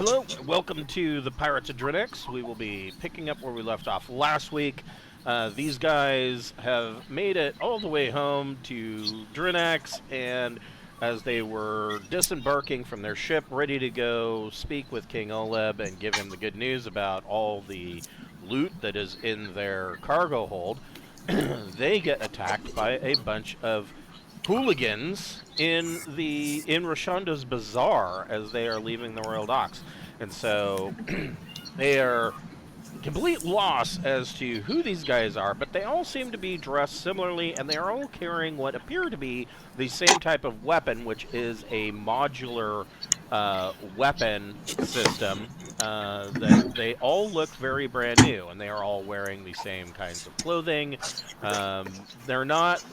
Hello, welcome to the Pirates of Drinax. We will be picking up where we left off last week. These guys have made it all the way home to Drinax, and as they were disembarking from their ship, ready to go speak with King Oleb and give him the good news about all the loot that is in their cargo hold, they get attacked by a bunch of hooligans in Rishando's Bazaar as they are leaving the Royal Docks. And so they are complete loss as to who these guys are, but they all seem to be dressed similarly, and they are all carrying what appear to be the same type of weapon, which is a modular weapon system. That they all look very brand new, and they are all wearing the same kinds of clothing. They're not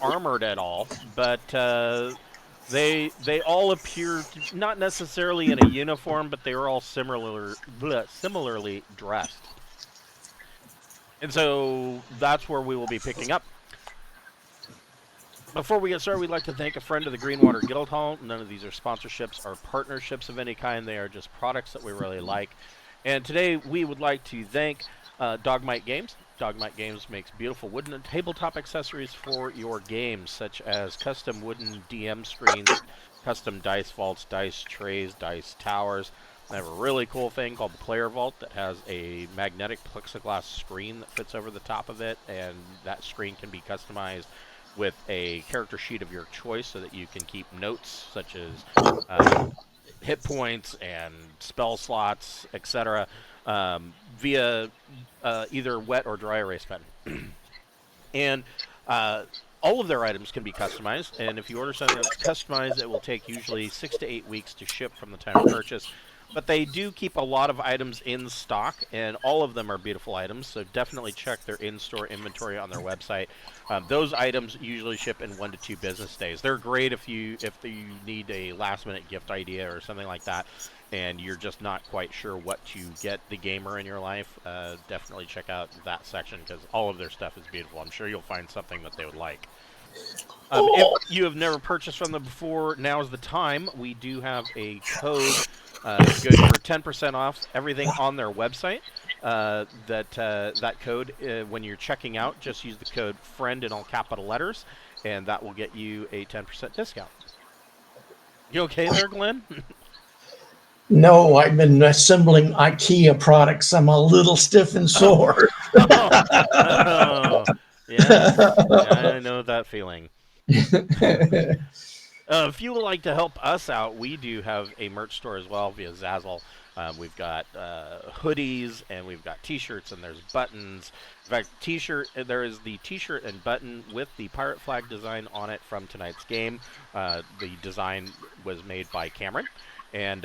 armored at all, but they all appear not necessarily in a uniform, but they are all similarly dressed. And so that's where we will be picking up. Before we get started, we'd like to thank a friend of the Greenwater Guildhall. None of these are sponsorships or partnerships of any kind. They are just products that we really like. And today we would like to thank Dogmight Games. Dogmight Games makes beautiful wooden and tabletop accessories for your games, such as custom wooden DM screens, custom dice vaults, dice trays, dice towers. They have a really cool thing called the Player Vault that has a magnetic plexiglass screen that fits over the top of it, and that screen can be customized with a character sheet of your choice so that you can keep notes such as hit points and spell slots, etc., via either wet or dry erase pen. And all of their items can be customized, and if you order something that's customized, it will take usually 6 to 8 weeks to ship from the time of purchase. But they do keep a lot of items in stock, and all of them are beautiful items, so definitely check their in-store inventory on their website. Those items usually ship in 1 to 2 business days. They're great if you need a last-minute gift idea or something like that, and you're just not quite sure what to get the gamer in your life. Definitely check out that section, because all of their stuff is beautiful. I'm sure you'll find something that they would like. If you have never purchased from them before, now is the time. We do have a code good for 10% off everything on their website. That code, when you're checking out, just use the code FRIEND in all capital letters, and that will get you a 10% discount. You okay there, Glenn? No, I've been assembling IKEA products. I'm a little stiff and sore. Oh, yes. I know that feeling. If you would like to help us out, we do have a merch store as well via Zazzle. We've got hoodies, and we've got T-shirts, and there's buttons. In fact, there is the T-shirt and button with the pirate flag design on it from tonight's game. The design was made by Cameron. And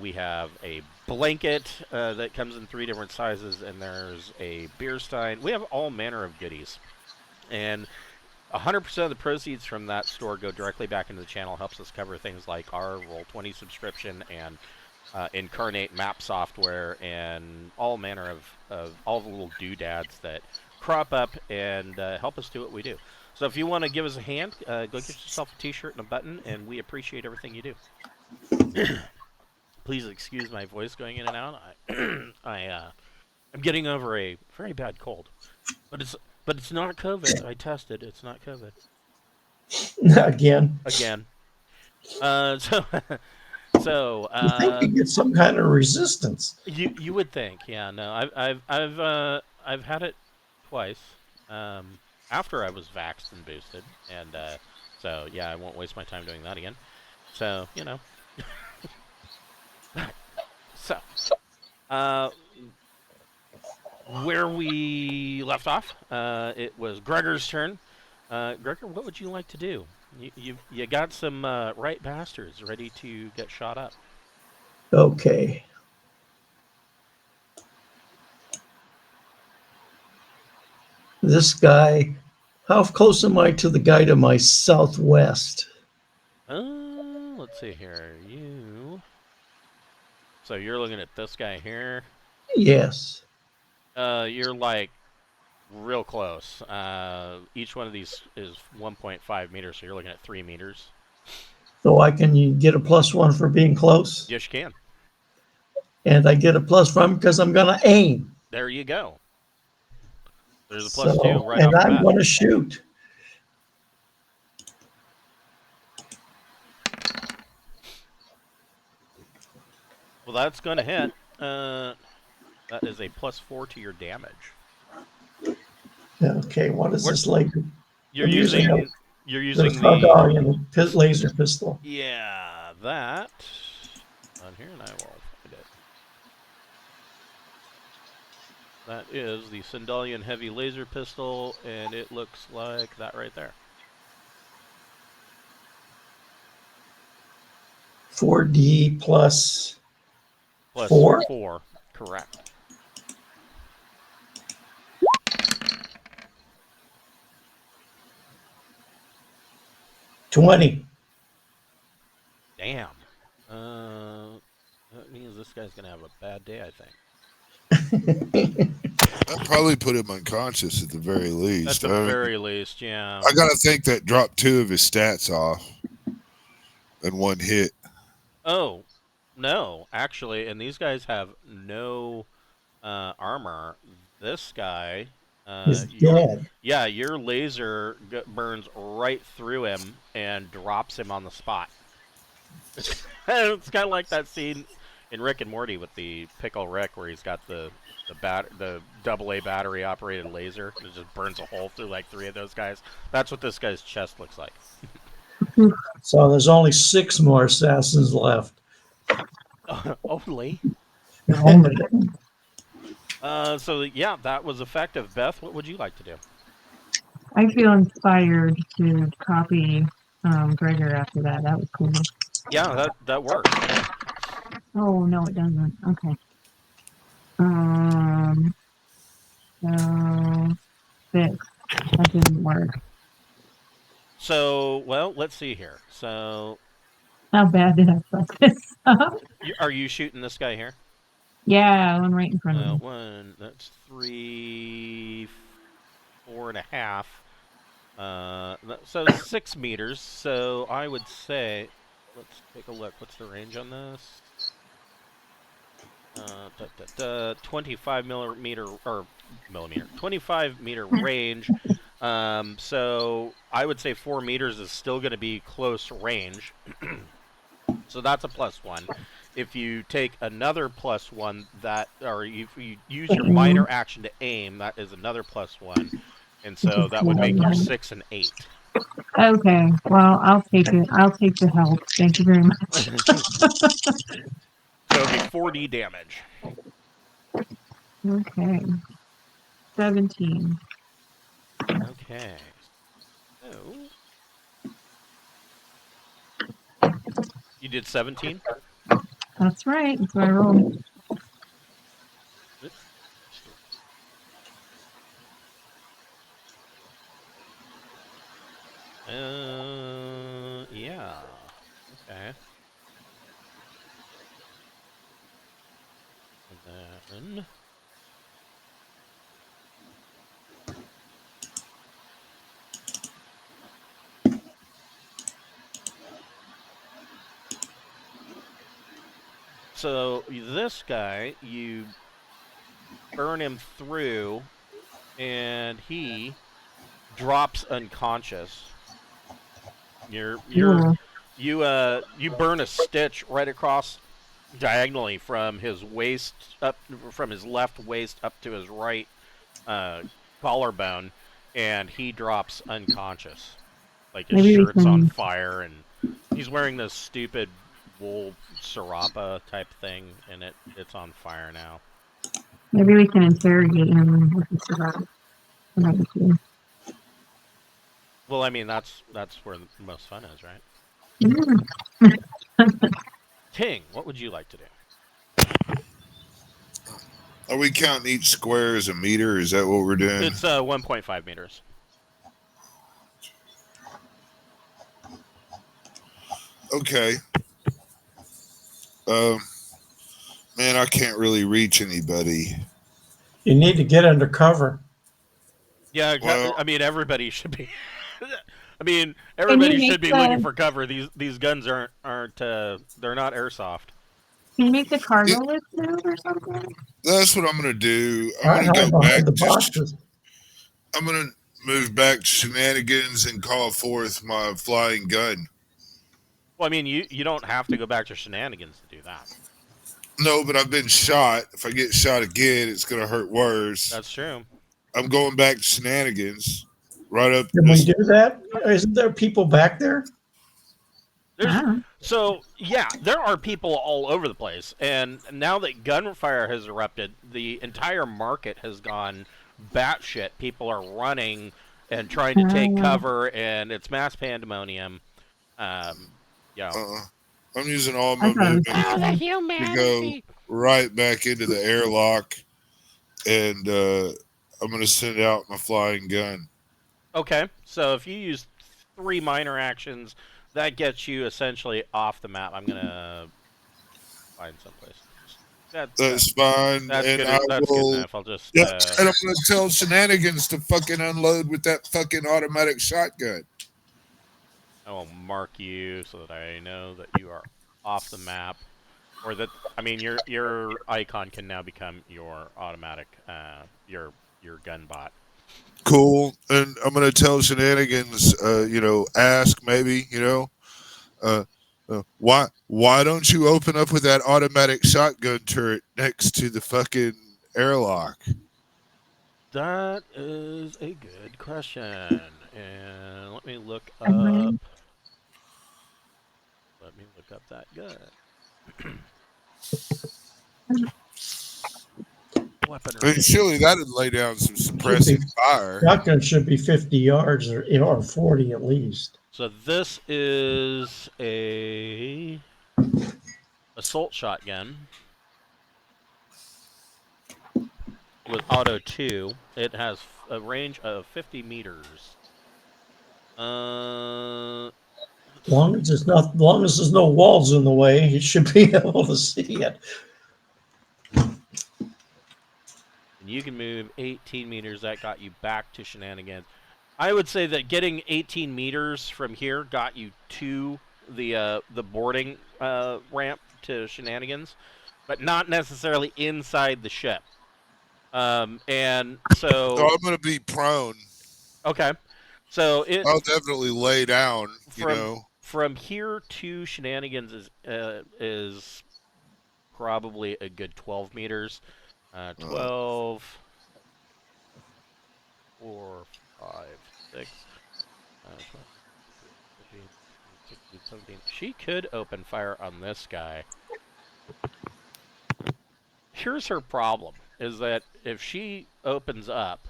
we have a blanket that comes in 3 different sizes, and there's a beer stein. We have all manner of goodies. And 100% of the proceeds from that store go directly back into the channel, helps us cover things like our Roll20 subscription and Incarnate map software and all manner of all the little doodads that crop up and help us do what we do. So if you want to give us a hand, go get yourself a T-shirt and a button, and we appreciate everything you do. Please excuse my voice going in and out. I'm getting over a very bad cold, but it's not COVID. I tested. It's not COVID. Again. So I think you get some kind of resistance. You would think, yeah. No, I've had it twice. After I was vaxxed and boosted, and so yeah, I won't waste my time doing that again. So you know. So, where we left off, it was Gregor's turn. Gregor, what would you like to do? You got some right bastards ready to get shot up. Okay. This guy, how close am I to the guy to my southwest? Let's see here. So you're looking at this guy here? Yes. You're like real close. Each one of these is 1.5 meters, so you're looking at 3 meters. So I can get a +1 for being close? Yes, you can. and I get a plus from because I'm going to aim. There you go. There's a +2 So, right and off the I'm bat. going to shoot. Well, that's going to hit. That is a +4 to your damage. Okay, what is this laser? You're I'm using the the Frogalian laser pistol. yeah, that on here, and I will find it. That is the Sindalian heavy laser pistol, and it looks like that right there. 4D plus Plus 4? 4, correct. $20. Damn. That means this guy's gonna have a bad day, I think. That probably put him unconscious at the very least. At the very least, yeah. I gotta think that dropped 2 of his stats off in one hit. Oh, no, actually, and these guys have no armor. This guy, He's dead. yeah, your laser burns right through him and drops him on the spot. It's kind of like that scene in Rick and Morty with the Pickle Rick, where he's got the AA battery operated laser. It just burns a hole through like 3 of those guys. That's what this guy's chest looks like. So there's only 6 more assassins left. Only. So yeah, that was effective. Beth, what would you like to do? I feel inspired to copy Gregor after that. That was cool. Yeah, that works. Oh no, it doesn't. Okay. So 6. That didn't work. So, well, let's see here. So, How bad did I fuck this up? are you shooting this guy here? Yeah, one right in front of me. 1, that's 3, 4.5. So 6 meters. So I would say, let's take a look. What's the range on this? 25 millimeter or millimeter, 25 meter range. So I would say 4 meters is still going to be close range. So that's a +1. If you take another +1, or if you use your minor action to aim, that is another +1. And so that would make your 6 and 8. Okay, well, I'll take it. I'll take the help. Thank you very much. So it'd be 4D damage. Okay. 17. Okay. So you did 17? That's right. That's what I rolled. Yeah. Okay. And then so this guy, you burn him through, and he drops unconscious. You burn a stitch right across diagonally from his waist up, from his left waist up to his right collarbone, and he drops unconscious. Like his shirt's on fire, and he's wearing this stupid wool sarapa type thing, and it's on fire now. Maybe we can interrogate him if he survives. Well, I mean, that's where the most fun is, right? King, what would you like to do? Are we counting each square as a meter? Is that what we're doing? It's 1.5 meters. Okay. Man, I can't really reach anybody. You need to get under cover. Yeah, well, I mean, everybody should be. I mean, everybody should be looking for cover. These guns aren't they're not airsoft. Can you make the cargo Yeah. list move or something? That's what I'm gonna do. I'm I gonna go hide back. behind the boxes. I'm gonna move back to shenanigans and call forth my flying gun. Well, I mean, you don't have to go back to shenanigans to do that. No, but I've been shot. If I get shot again, it's gonna hurt worse. That's true. I'm going back to shenanigans. Right up. Can we do that? Isn't there people back there? There's Ah, so yeah, there are people all over the place, and now that gunfire has erupted, the entire market has gone batshit. People are running and trying to take cover, and it's mass pandemonium. Yeah. I'm using all my I thought it movement was Oh, the to humanity! go right back into the airlock, and I'm gonna send out my flying gun. Okay, so if you use 3 minor actions, that gets you essentially off the map. I'm gonna find someplace. That's fine, That's and good. I That's good will. enough. I'll just. Yep, and I'm gonna tell shenanigans to fucking unload with that fucking automatic shotgun. I will mark you so that I know that you are off the map, or that I mean your icon can now become your automatic your gun bot. Cool, and I'm gonna tell shenanigans. Ask maybe. Why don't you open up with that automatic shotgun turret next to the fucking airlock? That is a good question, and let me look up. I'm ready. Let me look up that gun. I mean, surely that'd lay down some suppressive fire. Shotgun should be 50 yards or 40 at least. So this is a assault shotgun with auto 2. It has a range of 50 meters. Long as there's no walls in the way, you should be able to see it. And you can move 18 meters. That got you back to shenanigans. I would say that getting 18 meters from here got you to the boarding ramp to shenanigans, but not necessarily inside the ship. And so So I'm gonna be prone. okay, so I'll definitely lay down. From here to shenanigans is probably a good 12 meters. 12, 4, 5, 6, 15, 16, 17. She could open fire on this guy. Here's her problem, is that if she opens up,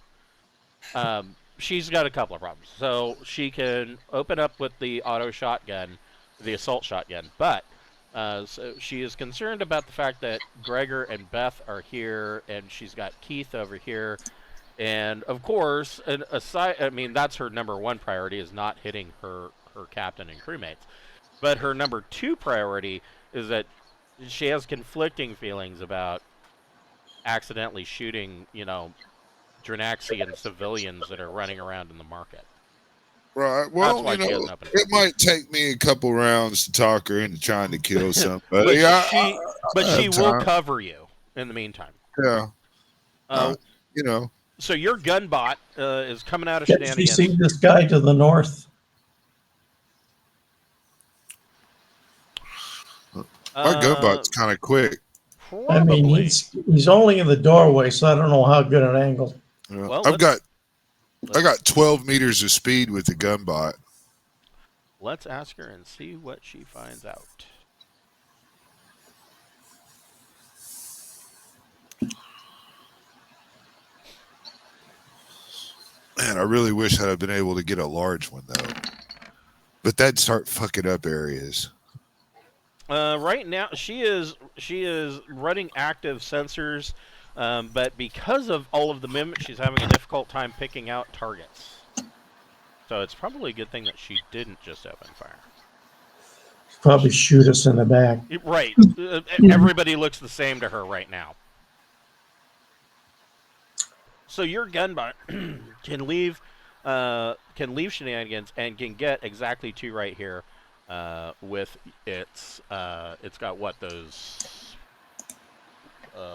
she's got a couple of problems. So she can open up with the auto shotgun, the assault shotgun, but so she is concerned about the fact that Gregor and Beth are here, and she's got Keith over here, and of course, that's her number 1 priority, is not hitting her captain and crewmates. But her number 2 priority is that she has conflicting feelings about accidentally shooting, Drinaxian civilians that are running around in the market. Right. Well, it might take me a couple rounds to talk her into trying to kill somebody. But she will cover you in the meantime. Yeah. So your gun bot is coming out of Can you shenanigans. see this guy to the north? My gun bot's kind of quick. Probably. I mean, he's only in the doorway, so I don't know how good an angle. Yeah. Well, I got 12 meters of speed with the gun bot. Let's ask her and see what she finds out. Man, I really wish I'd have been able to get a large one though. But that'd start fucking up areas. Right now, she is running active sensors, but because of all of the movement, she's having a difficult time picking out targets. So it's probably a good thing that she didn't just open fire. Probably shoot us in the back. Right. Everybody looks the same to her right now. So your gunbot can leave shenanigans and can get exactly 2 right here. With it's got what, those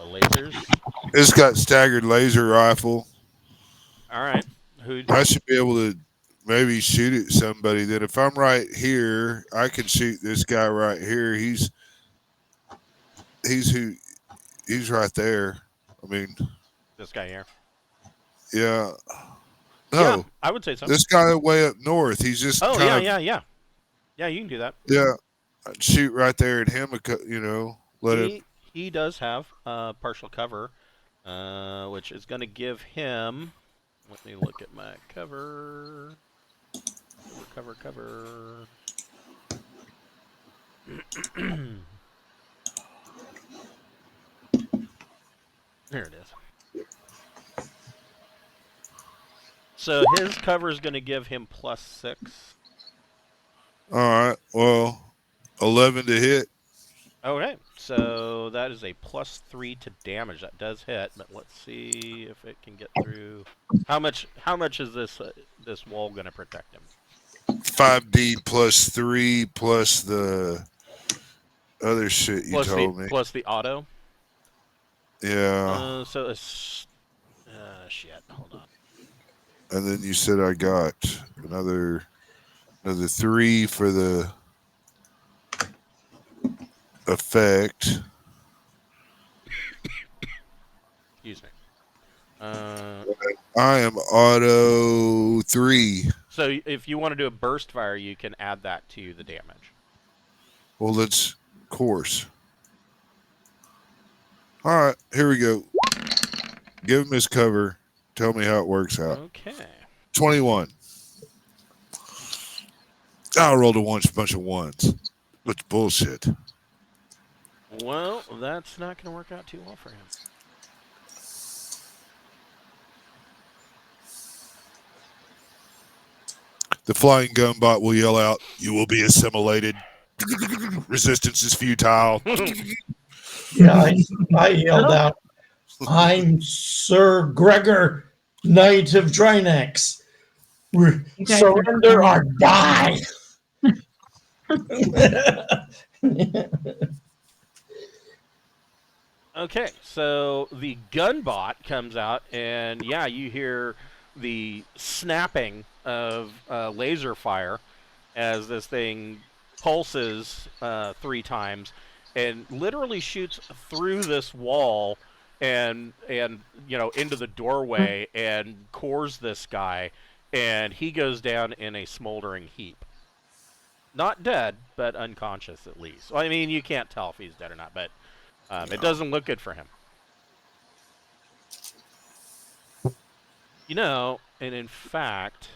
lasers. It's got staggered laser rifle. All right. Who? I should be able to maybe shoot at somebody. Then if I'm right here, I can shoot this guy right here. He's right there. I mean, This guy here. yeah. No, Yeah, I would say so. this guy way up north. He's just Oh kind yeah, of, yeah. Yeah, you can do that. yeah. I'd shoot right there at him. Let him. He does have partial cover, which is going to give him. Let me look at my cover. Cover. There it is. So his cover is going to give him +6. All right. Well, 11 to hit. Okay, so that is a +3 to damage. That does hit, but let's see if it can get through. How much is this wall going to protect him? 5D +3 plus the other shit you told me. Plus the auto. Yeah. So it's shit. Hold on. And then you said I got another 3 for the effect. Excuse me. I am auto 3. So if you want to do a burst fire, you can add that to the damage. Well, let's course. All right, here we go. Give him his cover. Tell me how it works out. Okay. 21. I rolled a bunch of ones. That's bullshit. Well, that's not going to work out too well for him. The flying gun bot will yell out, "You will be assimilated. Resistance is futile." Yeah, I yelled out, "I'm Sir Gregor, Knight of Drinax. Surrender or die." Okay, so the gun bot comes out, and yeah, you hear the snapping of laser fire as this thing pulses 3 times and literally shoots through this wall and into the doorway and cores this guy, and he goes down in a smoldering heap. Not dead, but unconscious at least. Well, I mean, you can't tell if he's dead or not, but it doesn't look good for him. And in fact,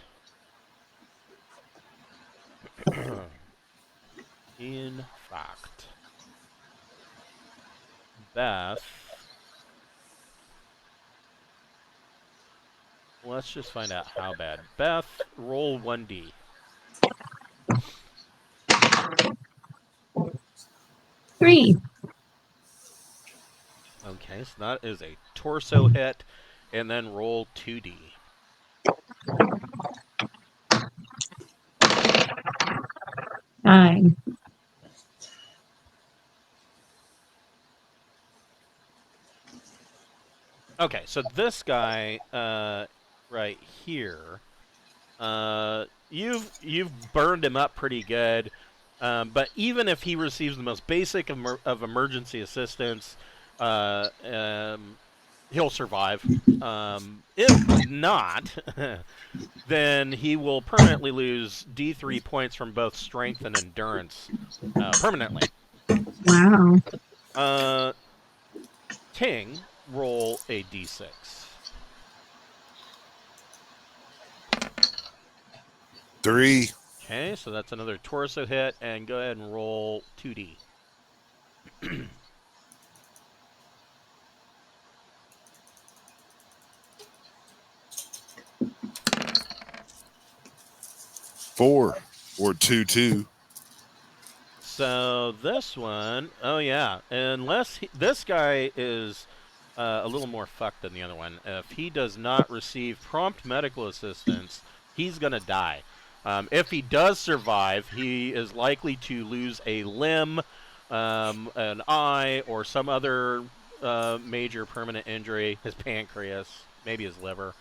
Beth, let's just find out how bad. Beth, roll 1D. 3. Okay, so that is a torso hit, and then roll 2D. 9. Okay, so this guy right here, you've burned him up pretty good, but even if he receives the most basic of emergency assistance, he'll survive. If not, then he will permanently lose D3 points from both strength and endurance permanently. Wow. Ting, roll a D6. 3. Okay, so that's another torso hit, and go ahead and roll 2D. 4 or 2. So this one, oh yeah, unless this guy is a little more fucked than the other one. If he does not receive prompt medical assistance, he's gonna die. If he does survive, he is likely to lose a limb, an eye, or some other major permanent injury, his pancreas, maybe his liver,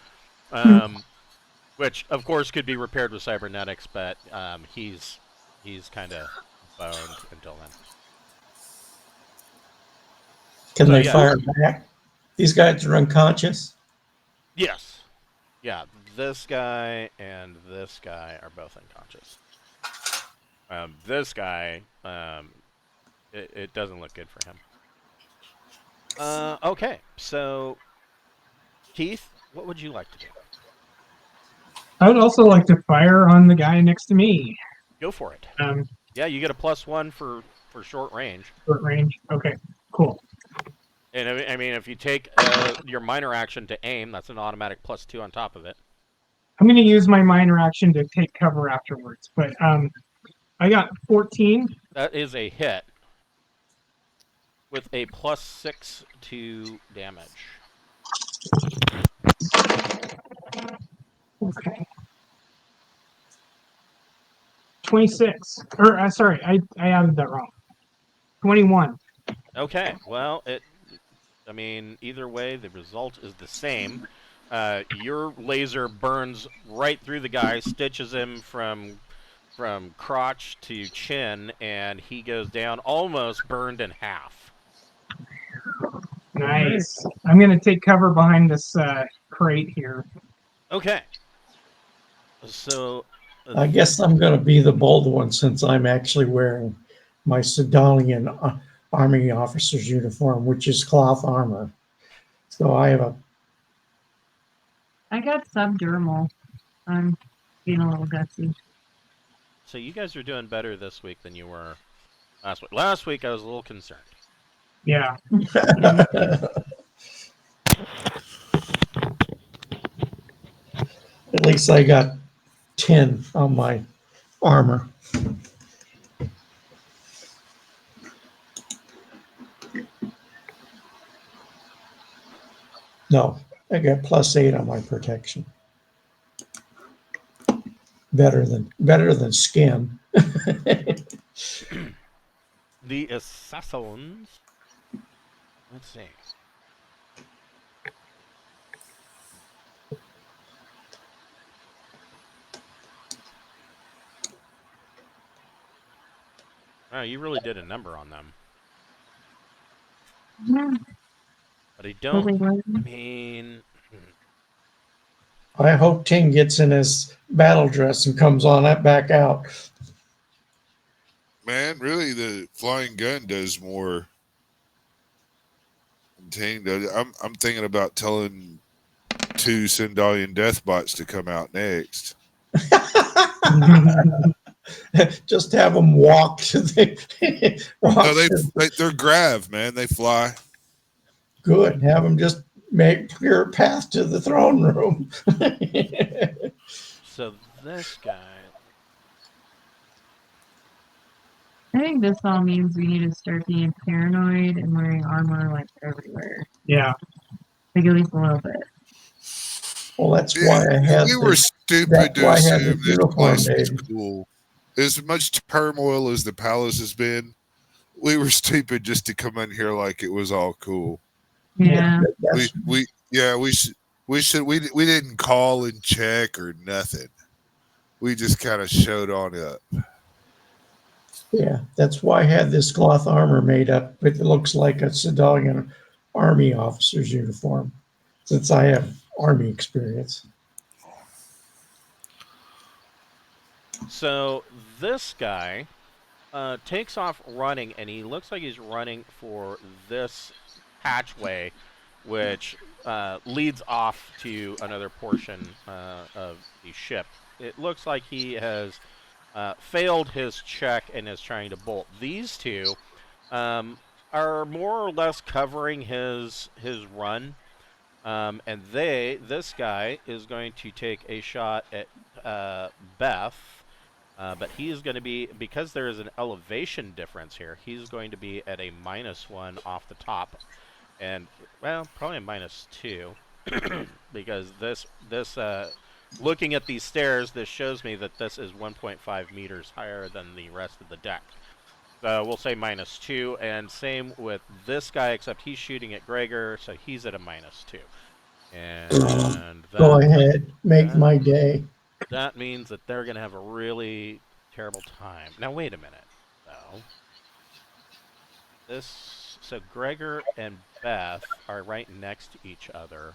which of course could be repaired with cybernetics, but he's kind of boned until then. Can So, they yeah. fire back? These guys are unconscious. Yes. Yeah, this guy and this guy are both unconscious. This guy, it doesn't look good for him. Okay, so Keith, what would you like to do? I would also like to fire on the guy next to me. Go for it. Um, Yeah, you get a +1 for short range. Short range. Okay, cool. And I mean, if you take your minor action to aim, that's an automatic +2 on top of it. I'm going to use my minor action to take cover afterwards, but I got 14. That is a hit with a +6 to damage. Okay. 26. Or sorry, I added that wrong. 21. Okay, well, I mean, either way, the result is the same. Your laser burns right through the guy, stitches him from crotch to chin, and he goes down almost burned in half. Nice. I'm going to take cover behind this crate here. Okay. So I guess I'm going to be the bold one since I'm actually wearing my Sedalian Army officer's uniform, which is cloth armor. So I got subdermal. I'm being a little gutsy. So you guys are doing better this week than you were last week. Last week I was a little concerned. Yeah. At least I got 10 on my armor. No, I got +8 on my protection. Better than skin. The assassins. Let's see. Oh, you really did a number on them. Yeah. But I don't. I mean, I hope Ting gets in his battle dress and comes on that back out. Man, really, the flying gun does more than Ting does. I'm thinking about telling 2 Sindalian Deathbots to come out next. Just have them walk to the. No, they're grav, man. They fly. Good. Have them just make clear path to the throne room. so this guy. I think this all means we need to start being paranoid and wearing armor like everywhere. Yeah. Like at least a little bit. Well, that's why I had. We were stupid to assume this place was made. cool. As much turmoil as the palace has been, we were stupid just to come in here like it was all cool. Yeah. We didn't call and check or nothing. We just kind of showed on up. Yeah, that's why I had this cloth armor made up. It looks like a Sedalian army officer's uniform, since I have army experience. So this guy takes off running, and he looks like he's running for this hatchway, which leads off to another portion of the ship. It looks like he has failed his check and is trying to bolt. These two are more or less covering his run, and this guy is going to take a shot at Beth. But he is going to be, because there is an elevation difference here, he's going to be at a -1 off the top. And, well, probably a -2. Because this looking at these stairs, this shows me that this is 1.5 meters higher than the rest of the deck. So we'll say -2, and same with this guy, except he's shooting at Gregor, so he's at a -2. And Go that ahead, make that, my day. that means that they're gonna have a really terrible time. Now wait a minute, though. So Gregor and Beth are right next to each other.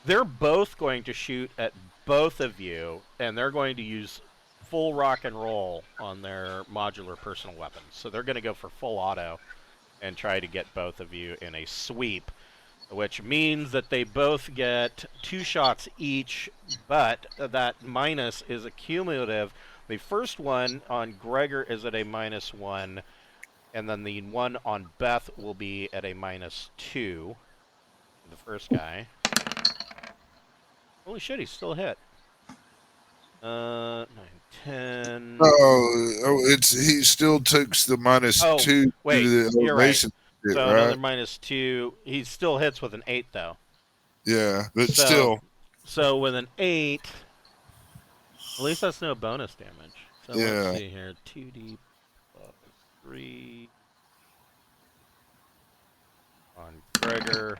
They're both going to shoot at both of you, and they're going to use full rock and roll on their modular personal weapons. So they're going to go for full auto and try to get both of you in a sweep, which means that they both get 2 shots each, but that minus is accumulative. The first one on Gregor is at a -1, and then the one on Beth will be at a -2. The first guy. Holy shit, he's still hit. 9, 10. It's he still takes the Oh, -2 due wait, to the you're right. elevation shit, So right? another -2. He still hits with an 8, though. Yeah, but So, still, with an 8, at least that's no bonus damage. So let's yeah. see here. 2d plus 3 on Gregor.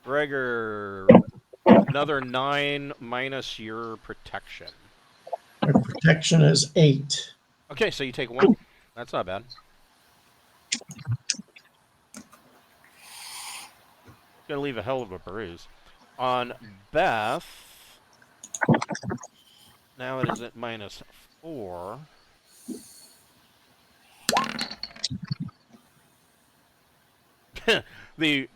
Gregor, another 9 minus your protection. My protection is 8. Okay, so you take 1. That's not bad. Gonna leave a hell of a bruise. On Beth, now it is at -4. the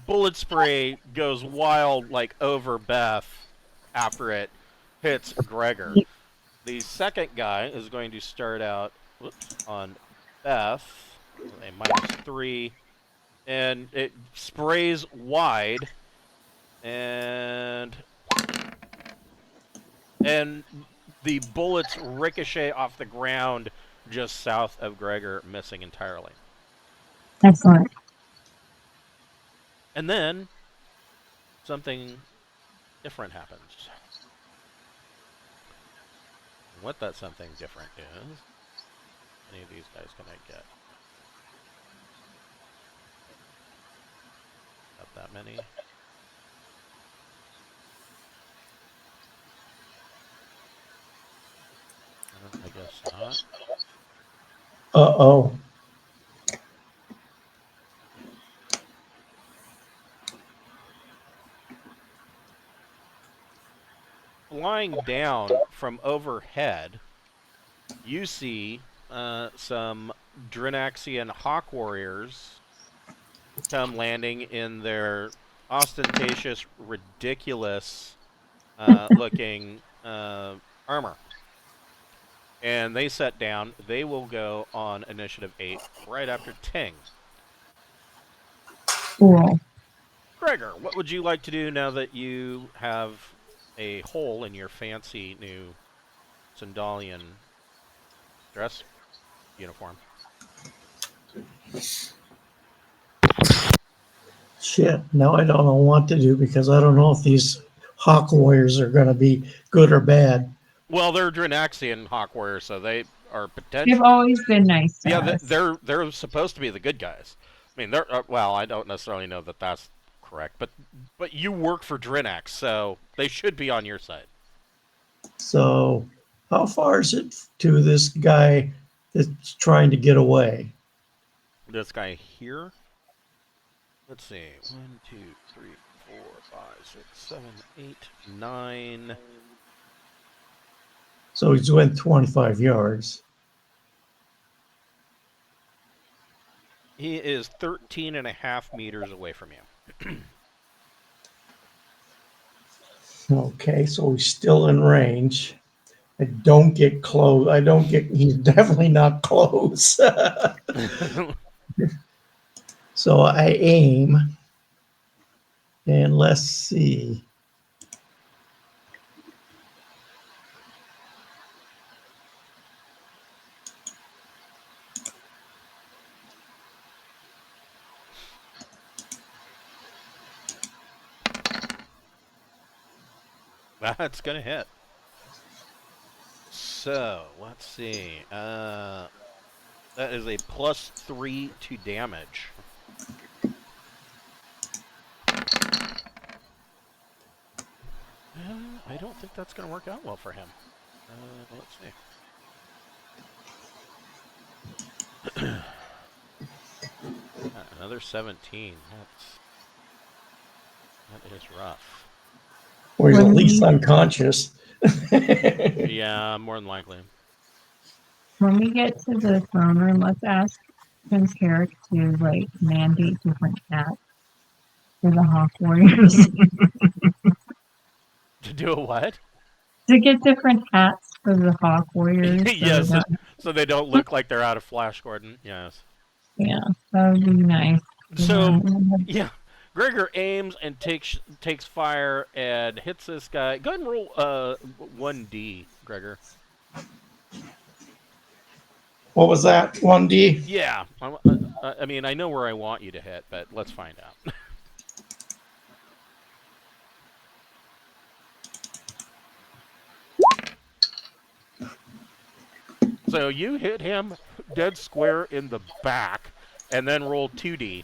bullet spray goes wild like over Beth after it hits Gregor. The second guy is going to start out on Beth with a -3, and it sprays wide, and the bullets ricochet off the ground just south of Gregor, missing entirely. Excellent. And then something different happens. What that something different is, any of these guys can I get? Not that many. I guess not. Uh-oh. Flying down from overhead, you see some Drinaxian hawk warriors come landing in their ostentatious, ridiculous looking armor. And they set down. They will go on initiative 8 right after Ting. Cool. Gregor, what would you like to do now that you have a hole in your fancy new Sandalian dress uniform? Shit, now I don't know what to do because I don't know if these Hawk Warriors are going to be good or bad. Well, they're Drinaxian hawk warriors, so they are They've potential. always been nice to Yeah, us. they're supposed to be the good guys. I mean, they're well, I don't necessarily know that that's correct, but you work for Drinax, so they should be on your side. So, how far is it to this guy that's trying to get away? This guy here. Let's see. 1, 2, 3, 4, 5, 6, 7, 8, 9. So he's within 25 yards. He is 13.5 meters away from you. Okay, so he's still in range. I don't get close. He's definitely not close. So I aim, and let's see. That's gonna hit. So let's see. That is a +3 to damage. I don't think that's going to work out well for him. Let's see. Another 17. That is rough. Or he's at least unconscious. Yeah, more than likely. When we get to the throne room, let's ask Prince Herrick to like mandate different hats for the Hawk Warriors. To do a what? To get different hats for the Hawk Warriors. Yes, so they don't look like they're out of Flash Gordon. Yes. Yeah, that would be nice. So, yeah, Gregor aims and takes fire and hits this guy. Go ahead and roll 1d, Gregor. What was that? 1D? Yeah, I mean, I know where I want you to hit, but let's find out. So you hit him dead square in the back, and then rolled 2d.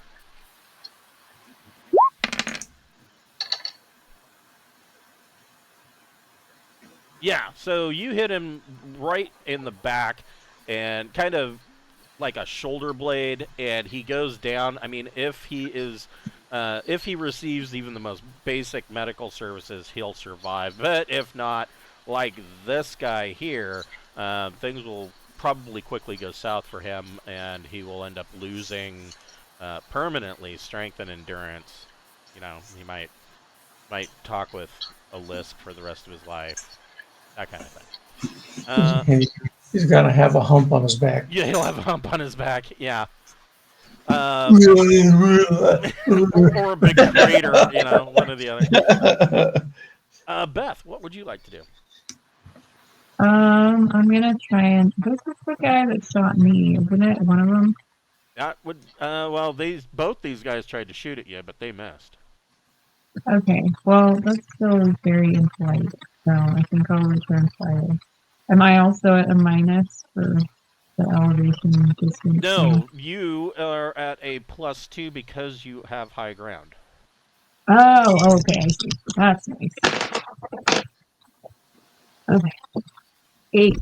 Yeah, so you hit him right in the back, and kind of like a shoulder blade, and he goes down. I mean, if he receives even the most basic medical services, he'll survive. But if not, like this guy here, things will probably quickly go south for him, and he will end up losing permanently strength and endurance. You know, he might talk with a lisp for the rest of his life, that kind of thing. He's gonna have a hump on his back. Yeah, he'll have a hump on his back. Yeah. Or a big crater, you know, one or the other. Beth, what would you like to do? I'm gonna try and. This is the guy that shot me, isn't it? One of them. That would. Well, both these guys tried to shoot at you, but they missed. Okay. Well, that's still very impolite, so I think I'll return fire. Am I also at a minus for the elevation distance? No, you are at a +2 because you have high ground. Oh, okay. I see. That's nice. Okay. 8.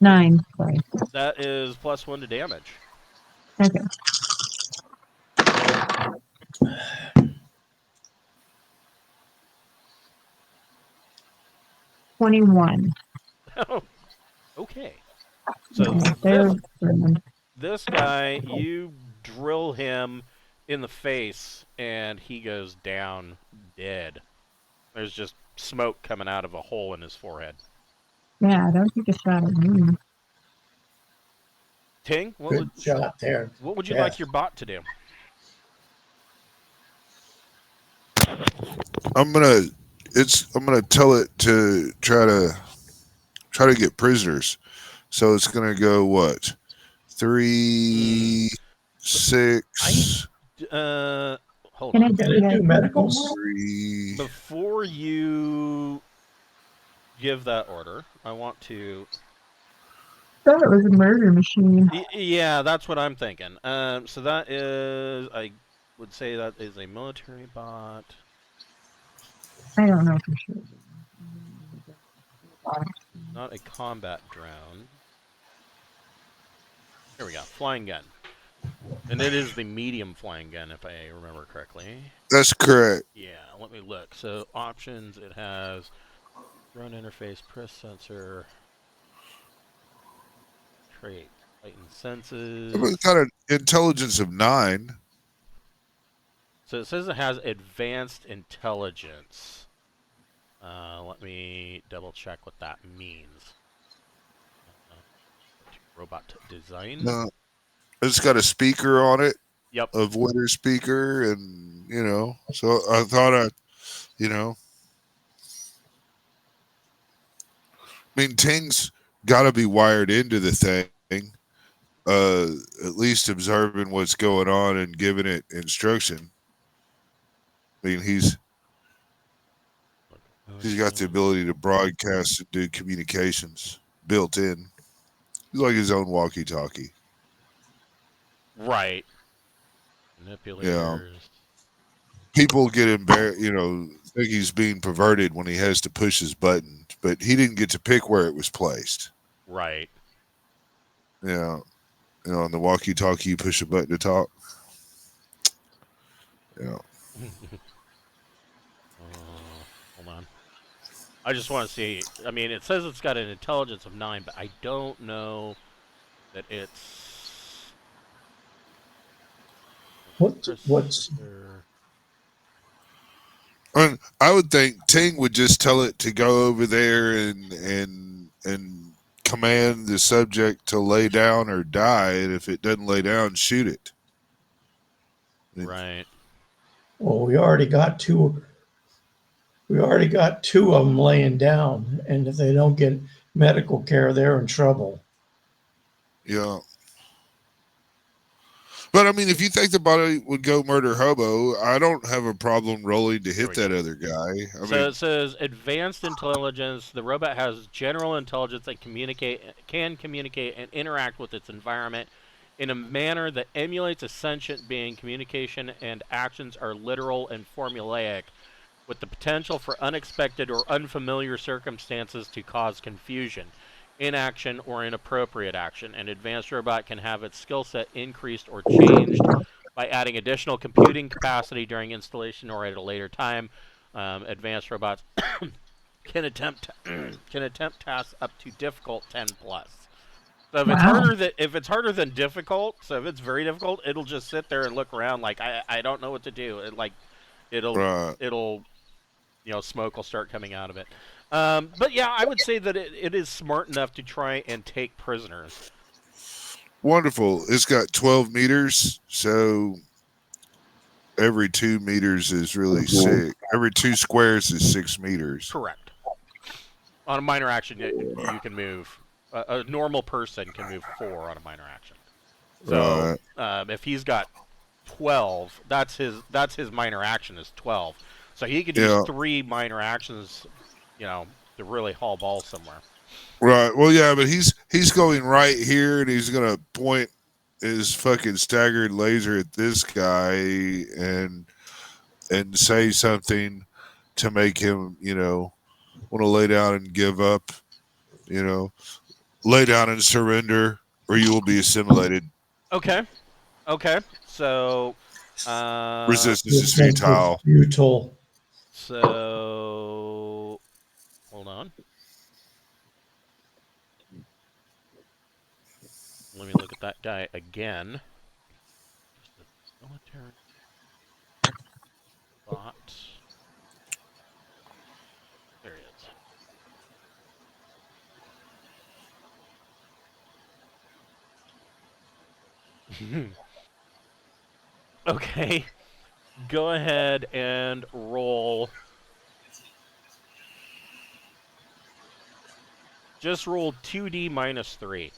9. Sorry. That is +1 to damage. Okay. $21. Oh, okay. So this guy, you drill him in the face, and he goes down dead. There's just smoke coming out of a hole in his forehead. Yeah, I don't think a shot at me. Ting, Good shot there. What would you like your bot to do? I'm gonna tell it to try to get prisoners. So it's gonna go what? 3, 6. Hold Can on. Can it do medicals? 3. Before you give that order, I want to. I thought it was a murder machine. Yeah, that's what I'm thinking. So that is, I would say that is a military bot. I don't know for sure. Not a combat drone. Here we go. Flying gun. And it is the medium flying gun, if I remember correctly. That's correct. Yeah, let me look. So options, it has drone interface, press sensor, trait, light and senses. It's got an intelligence of 9. So it says it has advanced intelligence. Let me double check what that means. Robot design. It's got a speaker on it. Yep. A voider speaker, and so I thought I mean, Ting's got to be wired into the thing, at least observing what's going on and giving it instruction. I mean, he's He's got the ability to broadcast and do communications built in. He's like his own walkie-talkie. Right. Manipulators. People get embarrassed, think he's being perverted when he has to push his button, but he didn't get to pick where it was placed. Right. Yeah. On the walkie-talkie, you push a button to talk. Yeah. Hold on. I just want to see. I mean, it says it's got an intelligence of 9, but I don't know that it's. What's I would think Ting would just tell it to go over there and command the subject to lay down or die, and if it doesn't lay down, shoot it. Right. well, we already got two. We already got two of them laying down, and if they don't get medical care, they're in trouble. Yeah. But I mean, if you think the body would go murder hobo, I don't have a problem rolling to hit that other guy. It says advanced intelligence. The robot has general intelligence that can communicate and interact with its environment in a manner that emulates a sentient being. Communication and actions are literal and formulaic, with the potential for unexpected or unfamiliar circumstances to cause confusion, inaction, or inappropriate action. An advanced robot can have its skill set increased or changed by adding additional computing capacity during installation or at a later time. Advanced robots can attempt tasks up to difficult 10+. So if it's harder than difficult, so if it's very difficult, it'll just sit there and look around like I don't know what to do. It'll smoke will start coming out of it. But yeah, I would say that it is smart enough to try and take prisoners. Wonderful. It's got 12 meters, so every 2 meters is really 6. Every 2 squares is 6 meters. Correct. On a minor action, you can move. A normal person can move 4 on a minor action. So if he's got 12, that's his minor action is 12. So he could use 3 minor actions, to really haul balls somewhere. Right. Well, yeah, but he's going right here, and he's gonna point his fucking staggered laser at this guy and say something to make him, want to lay down and give up. Lay down and surrender, or you will be assimilated. Okay. So resistance is futile. So hold on. Let me look at that guy again. Just a military bot. There he is. Okay. Go ahead and roll. Just roll 2D minus 3.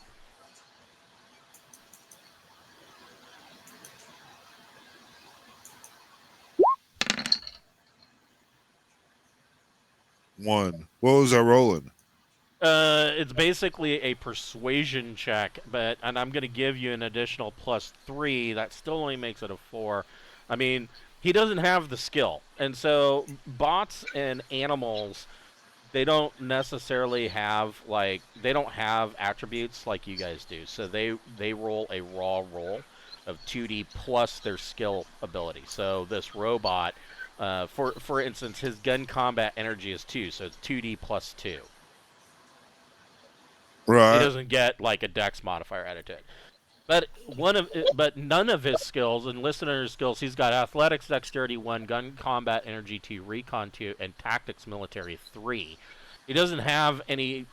One. What was I rolling? It's basically a persuasion check, and I'm going to give you an additional +3. That still only makes it a 4. I mean, he doesn't have the skill, and so bots and animals, they don't necessarily have they don't have attributes like you guys do. So they roll a raw roll of 2D plus their skill ability. So this robot, for instance, his gun combat energy is 2, so it's 2D plus 2. Right. He doesn't get a dex modifier added to it. But none of his skills, and listed under his skills, he's got athletics, dexterity 1, gun combat energy 2, recon 2, and tactics military 3. He doesn't have any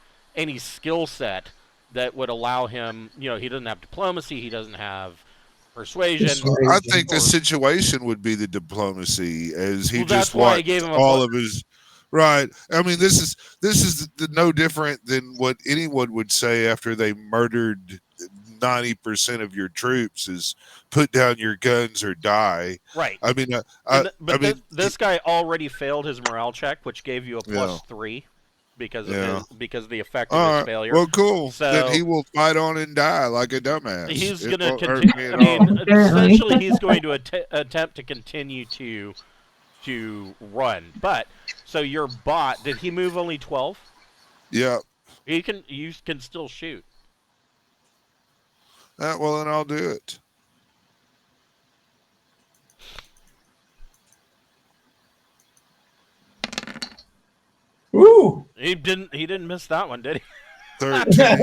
skill set that would allow him. He doesn't have diplomacy. He doesn't have persuasion. I think the situation would be the diplomacy, as he that's just why I watched gave him all of his. Right. I mean, this is no different than what anyone would say after they murdered 90% of your troops is put down your guns or die. Right. I mean, This guy already failed his morale check, which gave you a Yeah. +3 because Yeah. of the effect of All his right. failure. Well, cool. So then he will fight on and die like a dumbass. he's It going to won't hurt continue. me I at mean, all. Apparently. essentially, he's going to attempt to continue to run. But so your bot, did he move only 12? Yeah. You can still shoot. Well, then I'll do it. Ooh. He didn't miss that one, did he? 13.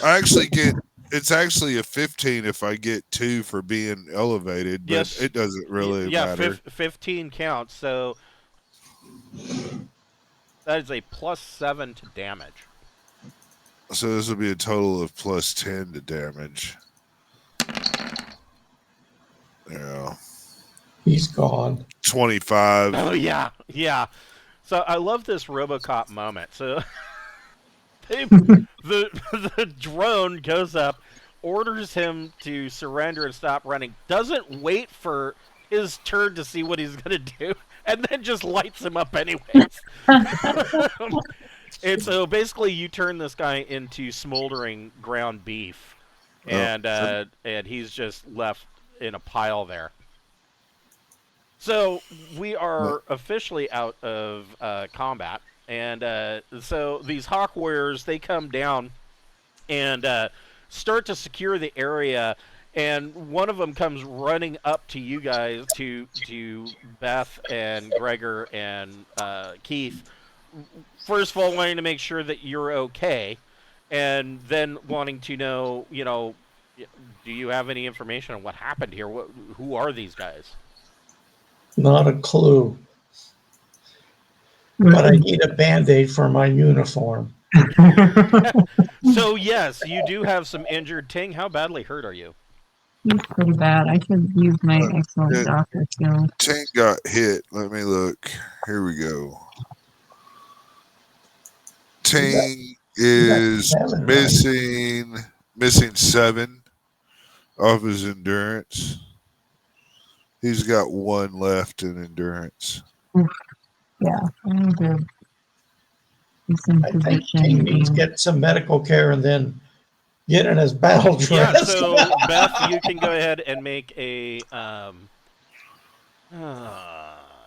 I actually get. It's actually a 15 if I get 2 for being elevated, but Yes. it doesn't really matter. 15 counts. So that is a +7 to damage. So this will be a total of +10 to damage. Yeah. He's gone. 25. Oh yeah. So I love this RoboCop moment. So the drone goes up, orders him to surrender and stop running, doesn't wait for his turn to see what he's gonna do, and then just lights him up anyways. And so basically you turn this guy into smoldering ground beef, and he's just left in a pile there. So we are officially out of combat, and so these Hawk Warriors, they come down and start to secure the area, and one of them comes running up to you guys, to Beth and Gregor and Keith. First of all, wanting to make sure that you're okay, and then wanting to know, do you have any information on what happened here? Who are these guys? Not a clue. But I need a Band-Aid for my uniform. So, yes, you do have some injured. Ting, how badly hurt are you? He's pretty bad. I should use my excellent doctor skills. Tank got hit. Let me look. Here we go. Tank is seven, right? missing 7 off his endurance. He's got 1 left in endurance. Yeah, I'm good. He's in I think position. he needs to get some medical care and then get in his battle dress. Yeah, so, Beth, you can go ahead and make a...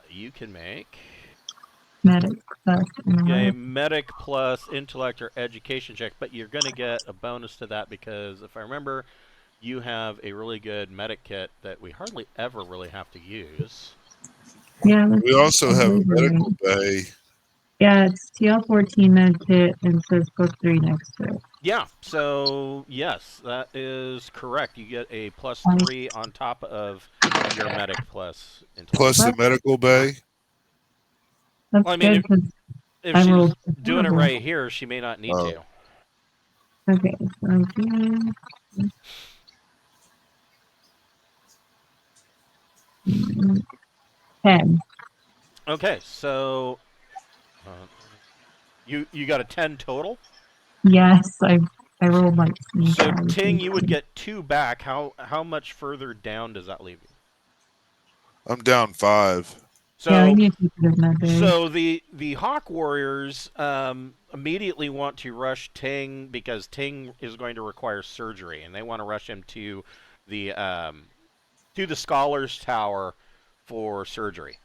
you can make... Medic plus. a medic plus intellect or education check, but you're going to get a bonus to that because, if I remember, you have a really good medic kit that we hardly ever really have to use. Yeah. We also have a medical bay. Yeah, it's TL14 med kit and it says +3 next to it. Yeah, so yes, that is correct. You get a +3 on top of your medic plus intellect. Plus the medical bay. That's Well, I mean, good 'cause If I she's rolled doing it horrible. right here, she may not need to. Okay, so again. 10. Okay, so you got a 10 total. Yes, I rolled like sneak So eyes. Ting, you would get 2 back. How much further down does that leave you? I'm down 5. So Yeah, I need to keep it in that day. So the Hawk Warriors immediately want to rush Ting because Ting is going to require surgery, and they want to rush him to the Scholars Tower for surgery.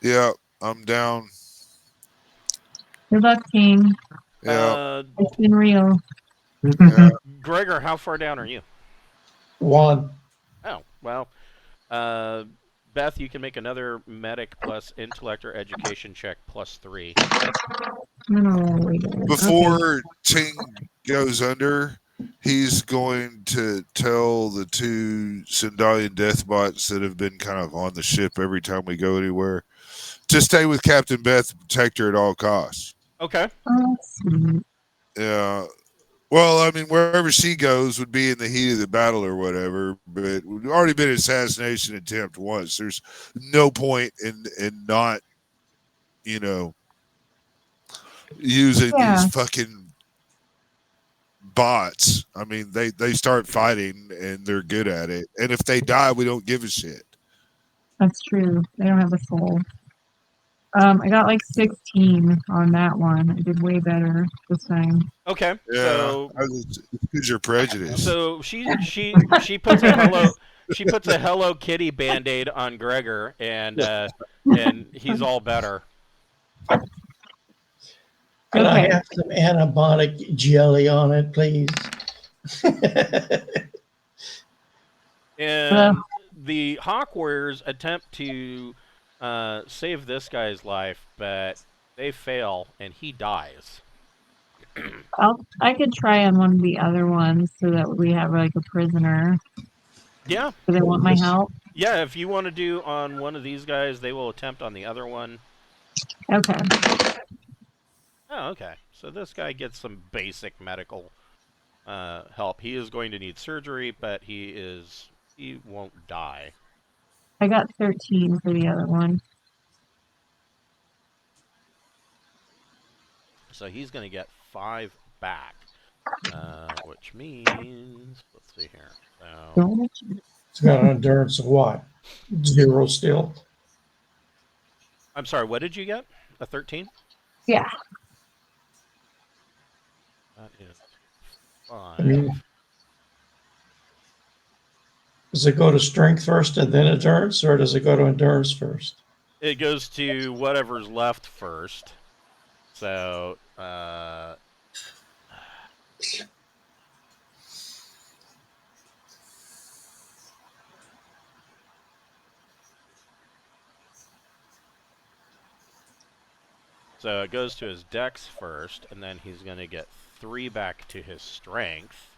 Yeah, I'm down. Good luck, King. Yeah. It's been real. Yeah. Gregor, how far down are you? 1. Oh, well, Beth, you can make another medic plus intellect or education check +3. Before Ting goes under, he's going to tell the 2 Sindalian deathbots that have been kind of on the ship every time we go anywhere to stay with Captain Beth and protect her at all costs. Okay. Oh, sweet. Yeah. Well, I mean, wherever she goes would be in the heat of the battle or whatever, but we've already been an assassination attempt once. There's no point in not, using Yeah. these fucking bots. I mean, they start fighting and they're good at it. And if they die, we don't give a shit. That's true. They don't have a soul. I got like 16 on that one. I did way better this time. Okay, Yeah, so it's because you're prejudiced. so she puts a Hello Kitty Band-Aid on Gregor, and he's all better. Can I Okay. have some antibiotic jelly on it, please? And the Hawk Warriors attempt to save this guy's life, but they fail, and he dies. I could try on one of the other ones so that we have like a prisoner. Yeah, Do they want my help? yeah. If you want to do on one of these guys, they will attempt on the other one. Okay. Oh, okay. So this guy gets some basic medical help. He is going to need surgery, but he won't die. I got 13 for the other one. So he's going to get 5 back, which means, let's see here. So, It's got an endurance of what? 0 still. I'm sorry, what did you get? A 13? Yeah. That is I 5. mean, does it go to strength first and then endurance, or does it go to endurance first? It goes to whatever's left first. So, so it goes to his dex first, and then he's going to get 3 back to his strength.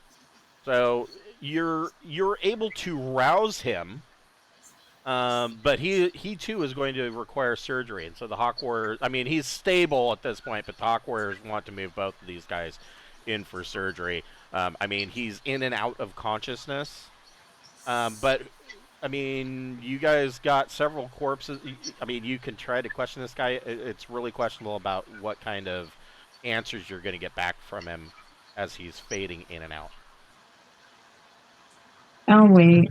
So you're able to rouse him, but he too is going to require surgery. And so the Hawk Warriors, I mean, he's stable at this point, but the Hawk Warriors want to move both of these guys in for surgery. I mean, he's in and out of consciousness, but I mean, you guys got several corpses. I mean, you can try to question this guy. It's really questionable about what kind of answers you're going to get back from him as he's fading in and out. I'll wait.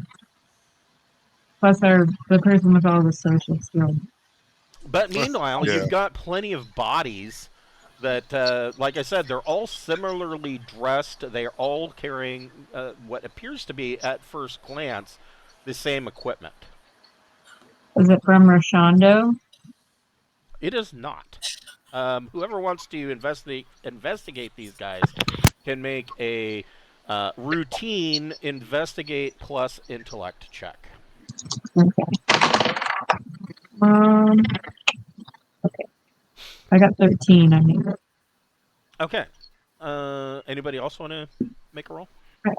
Plus, the person with all the social skills. But meanwhile, Yeah. you've got plenty of bodies that, like I said, they're all similarly dressed. They're all carrying what appears to be, at first glance, the same equipment. Is it from Ricando? It is not. Whoever wants to investigate these guys can make a routine investigate plus intellect check. Okay. Okay. I got 13. I mean, Okay. Anybody else want to make a roll?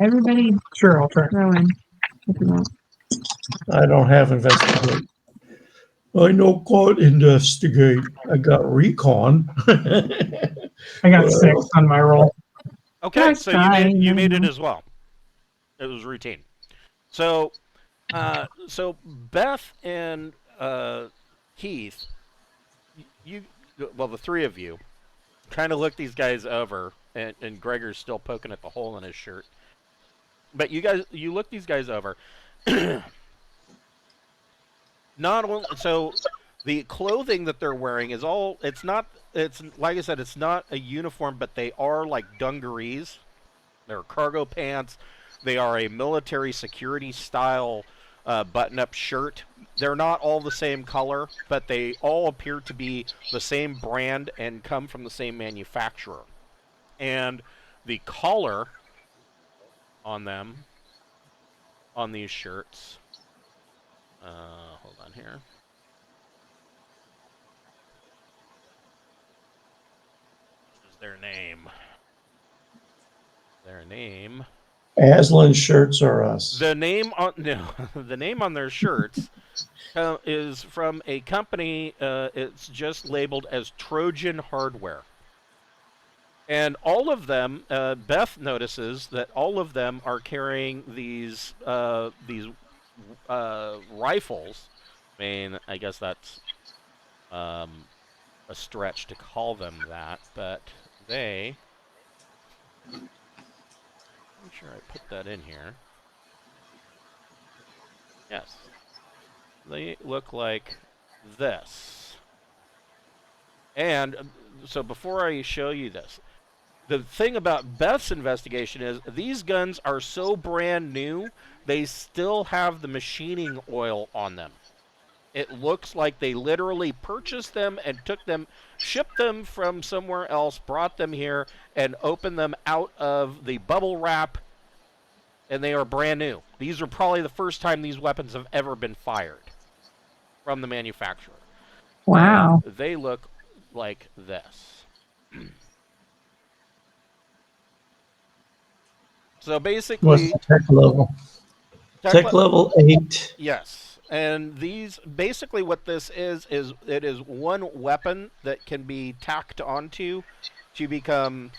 everybody Sure, I'll try. throw in if you want. I don't have investigate. I know can't investigate. I got recon. I got 6 on my roll. Okay, Nice so try, you made it know. as well. It was routine. So, so Beth and Keith, well, the three of you, kind of look these guys over, and Gregor's still poking at the hole in his shirt. But you look these guys over. Not only so, the clothing that they're wearing is all. It's like I said, it's not a uniform, but they are like dungarees. They're cargo pants. They are a military security style button-up shirt. They're not all the same color, but they all appear to be the same brand and come from the same manufacturer. And the collar on them, on these shirts, hold on here. What is their name? Their name. Aslan shirts are us. The name on the name on their shirts is from a company. It's just labeled as Trojan Hardware, and all of them. Beth notices that all of them are carrying these rifles. I mean, I guess that's a stretch to call them that, but they Make sure I put that in here. Yes. They look like this. And so before I show you this, the thing about Beth's investigation is these guns are so brand new, they still have the machining oil on them. It looks like they literally purchased them and took them, shipped them from somewhere else, brought them here, and opened them out of the bubble wrap, and they are brand new. These are probably the first time these weapons have ever been fired from the manufacturer. Wow. And they look like this. So What's basically, the tech level? Tech level 8. yes. And these, basically what this is it is one weapon that can be tacked onto to become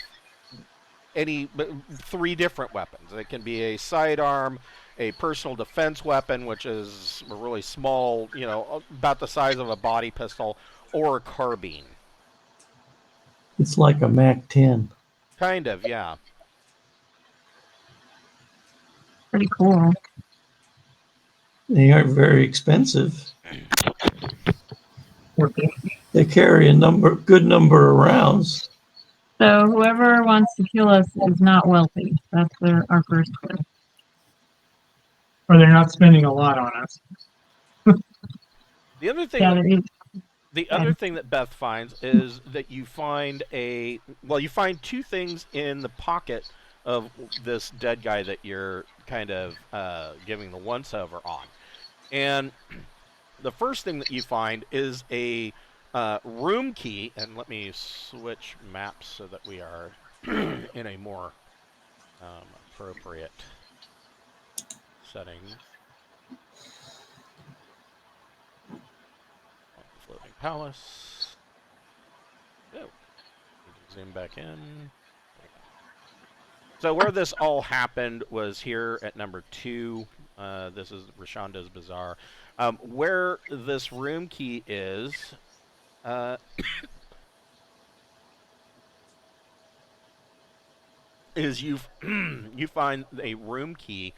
any 3 different weapons. It can be a sidearm, a personal defense weapon, which is a really small, you know, about the size of a body pistol, or a carbine. It's like a Mac 10. Kind of, yeah. Pretty cool. They aren't very expensive. Okay. They carry a good number of rounds. So whoever wants to kill us is not wealthy. That's our first clue. Or they're not spending a lot on us. The other thing Yeah, that, the other thing that Beth finds is that you find you find 2 things in the pocket of this dead guy that you're kind of giving the once-over on. And the first thing that you find is a room key, and let me switch maps so that we are in a more appropriate setting. Floating Palace. Oh, zoom back in. So where this all happened was here at number 2. This is Ricando's Bazaar. Where this room key is, is you find a room key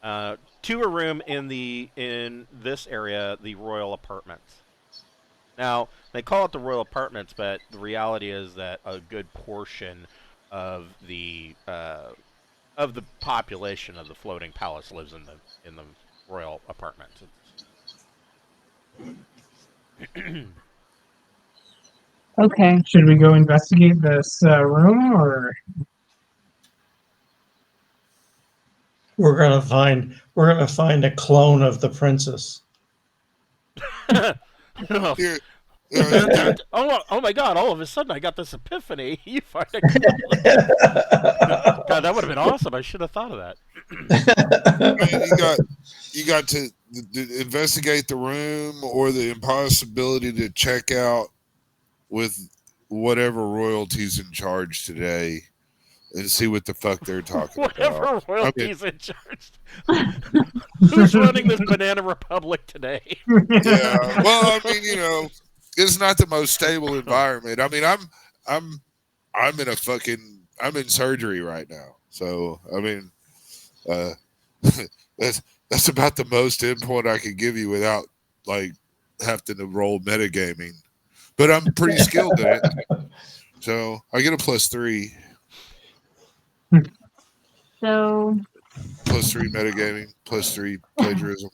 to a room in this area, the Royal Apartments. Now they call it the Royal Apartments, but the reality is that a good portion of the population of the Floating Palace lives in the Royal Apartments. Okay. Should we go investigate this room, or We're gonna find a clone of the princess. Here, Oh my God! All of a sudden, I got this epiphany. You find a God, that would have been awesome. I should have thought of that. man, you got to investigate the room, or the impossibility to check out with whatever royalty's in charge today and see what the fuck they're talking Whatever about. royalty's in charge. Who's running this Banana Republic today? Yeah. Well, I mean, you know, it's not the most stable environment. I mean, I'm in surgery right now. So, I mean, that's about the most input I can give you without like having to roll metagaming. But I'm pretty skilled at it. So I get a +3. So +3 metagaming, +3 plagiarism.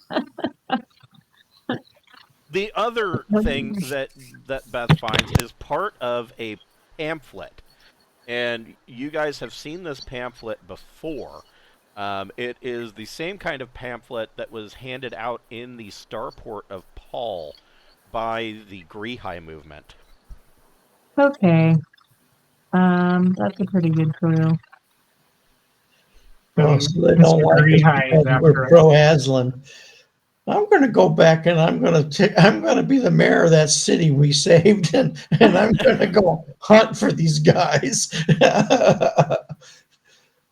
The other thing that Beth finds is part of a pamphlet, and you guys have seen this pamphlet before. It is the same kind of pamphlet that was handed out in the starport of Paul by the Greenwater movement. okay. That's a pretty good clue. Oh, so they don't Mr. like us Greenhide because after we're it. pro Aslan. I'm going to go back and I'm going to be the mayor of that city we saved, and I'm going to go hunt for these guys.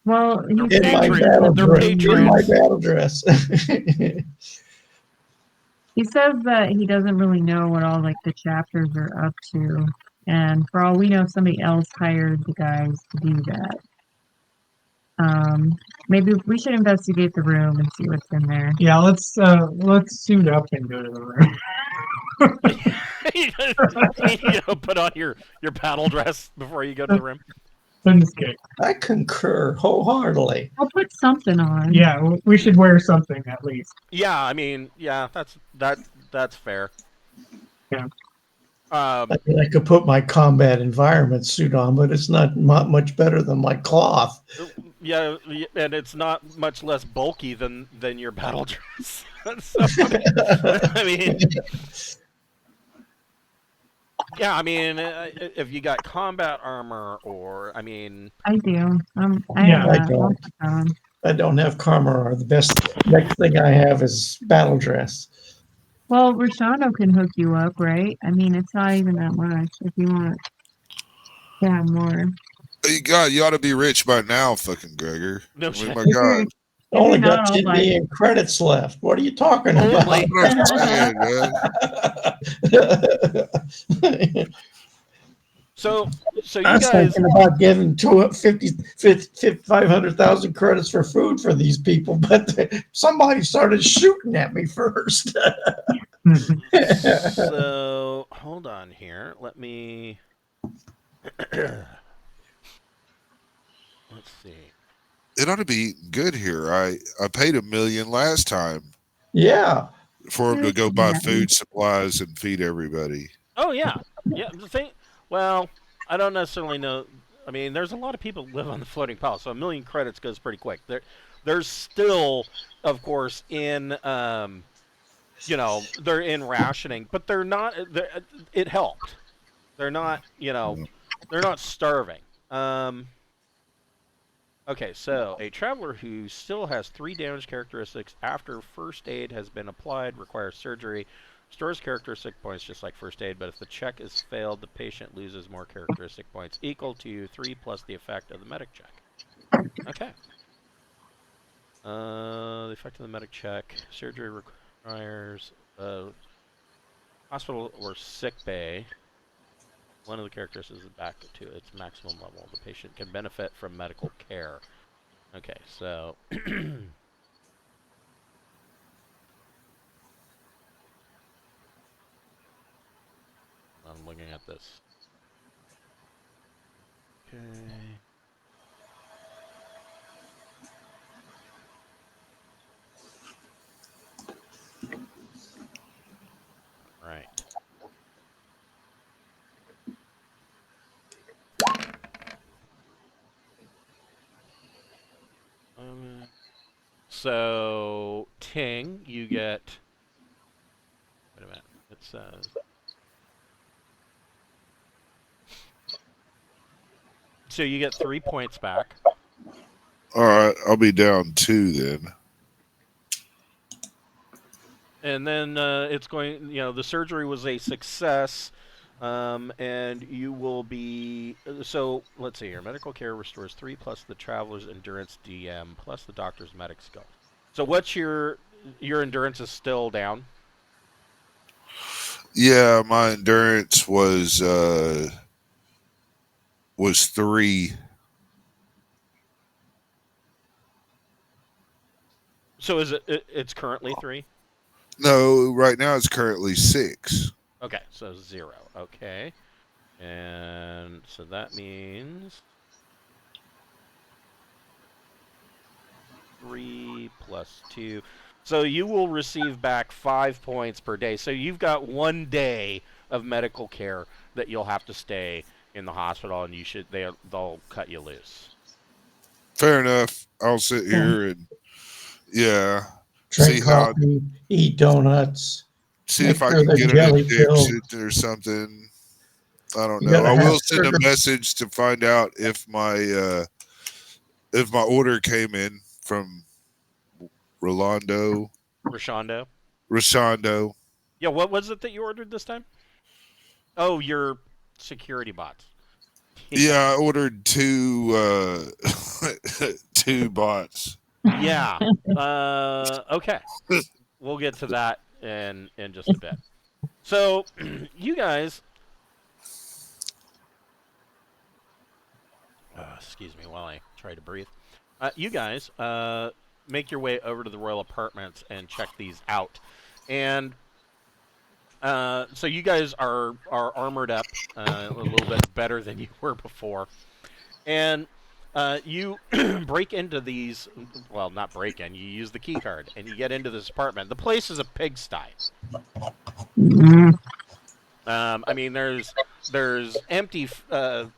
Well, he They're said patriots. In my battle dress. he says that he doesn't really know what all like the chapters are up to, and for all we know, somebody else hired the guys to do that. Maybe we should investigate the room and see what's in there. Yeah, let's suit up and go to the room. you gotta put on your battle dress before you go to the room. I'm just kidding. I concur wholeheartedly. I'll put something on. Yeah, we should wear something at least. Yeah, I mean, yeah, that's fair. Yeah. I mean, I could put my combat environment suit on, but it's not much better than my cloth. Yeah, and it's not much less bulky than your battle dress. So, I mean, yeah, I mean, if you got combat armor, or I mean, I do. Yeah, I don't. I don't have armor. The best next thing I have is battle dress. Well, Ricando can hook you up, right? I mean, it's not even that much if you want to have more. Hey, God, you ought to be rich by now, fucking Gregor. No I mean, shit. my God. Only not, got I'll 10 buy million credits left. What are you talking about? Only. I'm saying, man. So you I was guys, thinking about giving 500,000 credits for food for these people, but somebody started shooting at me first. so hold on here. Let me. Let's see. It ought to be eating good here. I paid $1 million last time Yeah. for him to go buy food supplies and feed everybody. Oh yeah, yeah. The thing. Well, I don't necessarily know. I mean, there's a lot of people who live on the Floating Palace, so 1 million credits goes pretty quick. There's still, of course, in they're in rationing, but they're not. It helped. They're not, they're not starving. Okay, so a traveler who still has 3 damage characteristics after first aid has been applied requires surgery. Stores characteristic points just like first aid, but if the check is failed, the patient loses more characteristic points equal to 3 plus the effect of the medic check. Okay. The effect of the medic check. Surgery requires hospital or sick bay. One of the characteristics is back to its maximum level. The patient can benefit from medical care. Okay, so I'm looking at this. Okay. Right. So Ting, you get. Wait a minute. It says. So you get 3 points back. All right, I'll be down 2 then. And then it's going, the surgery was a success, and you will be, so let's see here. Medical care restores 3 plus the traveler's endurance DM plus the doctor's medic skill. So what's your endurance is still down? Yeah, my endurance was 3. So is it's currently 3? No, right now it's currently 6. Okay, so 0. Okay. And so that means 3 plus 2. So you will receive back 5 points per day. So you've got 1 day of medical care that you'll have to stay in the hospital, and they'll cut you loose. Fair enough. I'll sit here and Drink coffee, eat donuts. See make if I sure can the get an jelly addiction or something. I don't You know. gotta I have will send sugar. a message to find out if my order came in from Ricando. Yeah, what was it that you ordered this time? Oh, your security bots. Yeah, I ordered 2 2 bots. Yeah. Okay. We'll get to that in just a bit. So, you guys... excuse me while I try to breathe. you guys make your way over to the royal apartments and check these out. And so you guys are armored up a little bit better than you were before. And you break into these, well, not break in, you use the key card and you get into this apartment. The place is a pigsty. Mm, I mean, there's empty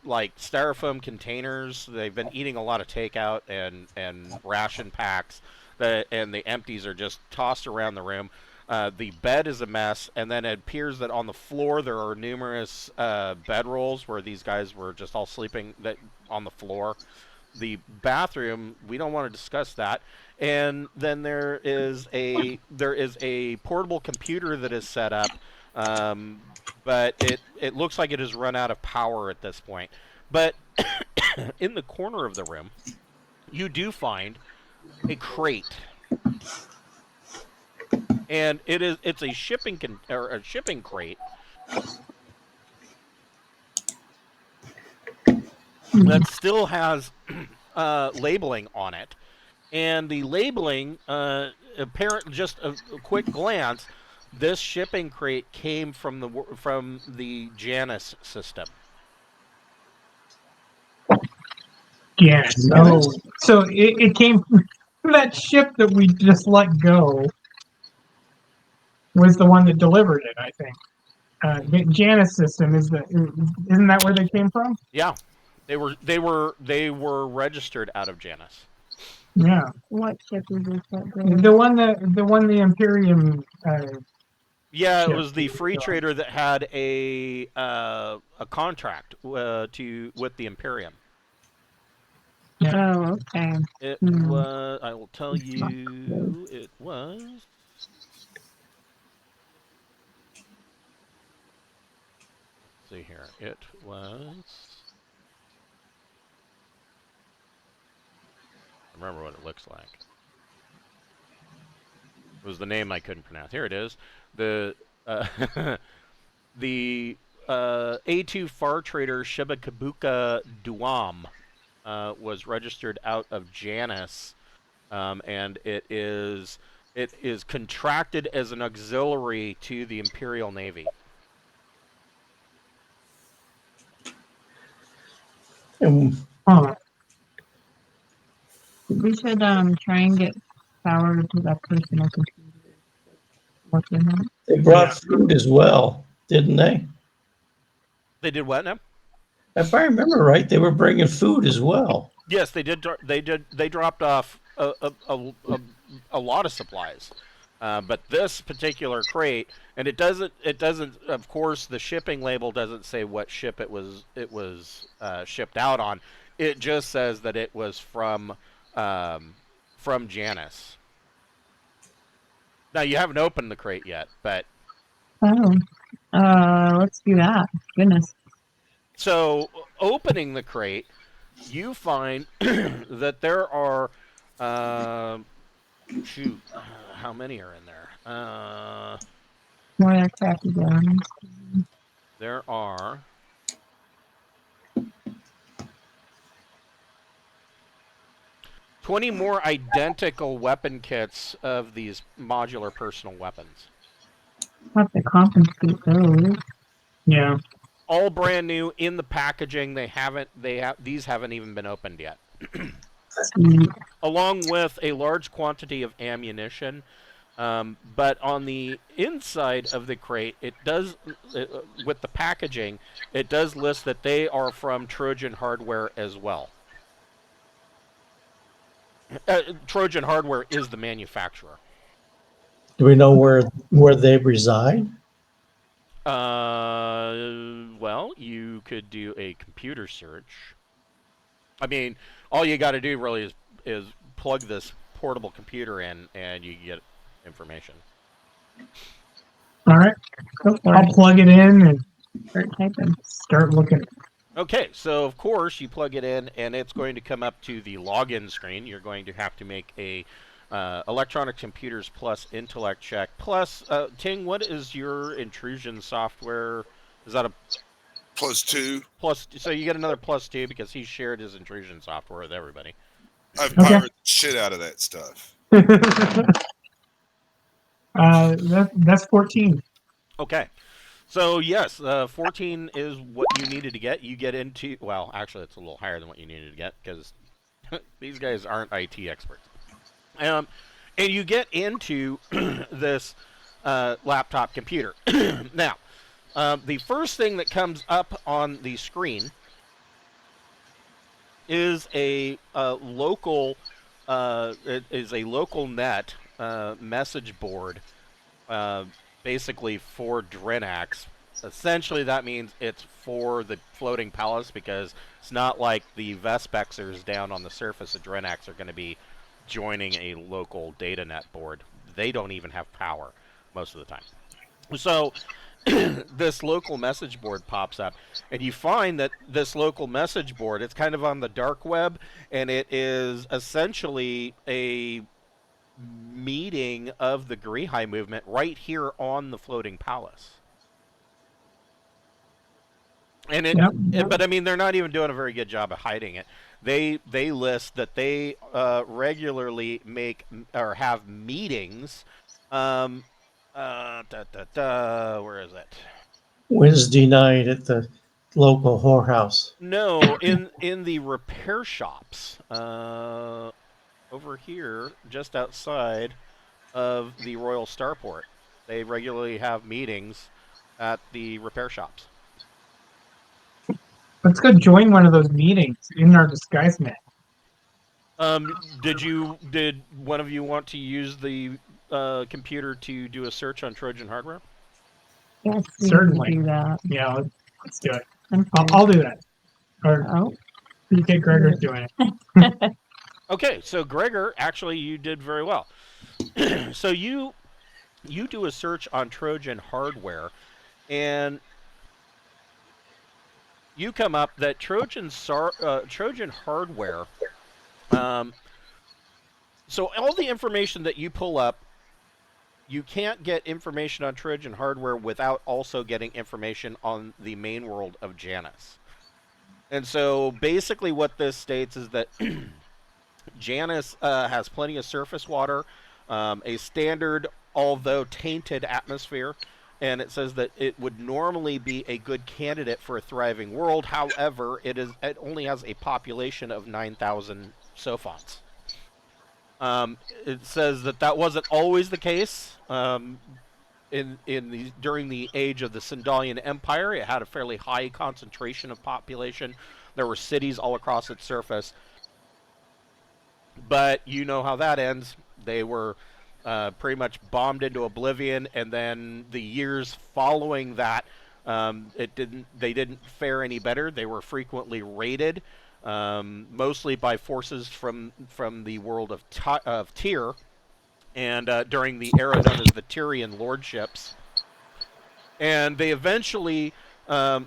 like styrofoam containers. They've been eating a lot of takeout and ration packs, and the empties are just tossed around the room. The bed is a mess, and then it appears that on the floor there are numerous bedrolls where these guys were just all sleeping on the floor. The bathroom, we don't want to discuss that. And then there is a portable computer that is set up, but it looks like it has run out of power at this point. But in the corner of the room, you do find a crate, and it's a shipping crate that still has labeling on it, and the labeling, just a quick glance, this shipping crate came from the Janus system. Yeah. So it came from that ship that we just let go. Was the one that delivered it, I think. The Janus system isn't that where they came from? Yeah, they were registered out of Janus. Yeah. what ship is this? The one the Imperium. Yeah, it Ship. was the free trader that had a contract with the Imperium. Oh, okay. It Hmm. was. I will tell you. It was. Let's see here. It was. I remember what it looks like. It was the name I couldn't pronounce. Here it is. The the A2 Far Trader Shibakabuka Duam was registered out of Janus, and it is contracted as an auxiliary to the Imperial Navy. And Huh. We should try and get power to that personal computer. What's in it? they brought Yeah. food as well, didn't they? They did what now? If I remember right, they were bringing food as well. Yes, they did. They dropped off a lot of supplies, but this particular crate, and it doesn't. Of course, the shipping label doesn't say what ship it was shipped out on. It just says that it was from Janus. Now you haven't opened the crate yet, but Oh, let's do that. Goodness. so opening the crate, you find that there are how many are in there? More like crappy guns. There are 20 more identical weapon kits of these modular personal weapons. Have to compensate those. Yeah. All brand new in the packaging. These haven't even been opened yet. Sweet. Along with a large quantity of ammunition. But on the inside of the crate, with the packaging, it does list that they are from Trojan Hardware as well. Trojan Hardware is the manufacturer. Do we know where they reside? Well, you could do a computer search. I mean, all you got to do really is plug this portable computer in, and you get information. All right. Go for I'll it. plug it in and Start typing. start looking. Okay, so of course you plug it in, and it's going to come up to the login screen. You're going to have to make a electronic computers plus intellect check. Plus, Ting, what is your intrusion software? Is that a +2. plus? So you get another +2 because he shared his intrusion software with everybody. I've pirated the shit out of that stuff. That's 14. Okay. So yes, 14 is what you needed to get. You get into, well, actually, it's a little higher than what you needed to get because these guys aren't IT experts. And you get into this laptop computer. Now, the first thing that comes up on the screen is a local net message board, basically for Drinax. Essentially, that means it's for the Floating Palace because it's not like the Vespexers down on the surface of Drinax are going to be joining a local data net board. They don't even have power most of the time. So this local message board pops up, and you find that this local message board, it's kind of on the dark web, and it is essentially a meeting of the Greenhigh movement right here on the Floating Palace. And but I mean, they're not even doing a very good job of hiding it. They list that they regularly make or have meetings. Where is it? Wednesday night at the local whorehouse. No, in the repair shops over here, just outside of the Royal Starport. They regularly have meetings at the repair shops. Let's go join one of those meetings in our disguise net. Did one of you want to use the computer to do a search on Trojan hardware? Yes, we Certainly. can do that. Yeah, let's do it. Okay. I'll do that. Or Oh, PK Gregor's doing it. Okay, so Gregor, actually, you did very well. So you do a search on Trojan hardware, and you come up that Trojan hardware. So all the information that you pull up, you can't get information on Trojan hardware without also getting information on the main world of Janus. And so basically what this states is that Janus has plenty of surface water, a standard, although tainted atmosphere, and it says that it would normally be a good candidate for a thriving world. However, it only has a population of 9,000 Sophons. It says that wasn't always the case. During the age of the Sindalian Empire, it had a fairly high concentration of population. There were cities all across its surface. But you know how that ends. They were pretty much bombed into oblivion, and then the years following that, they didn't fare any better. They were frequently raided, mostly by forces from the world of Tyr, and during the era known as the Tyrian lordships. And they eventually had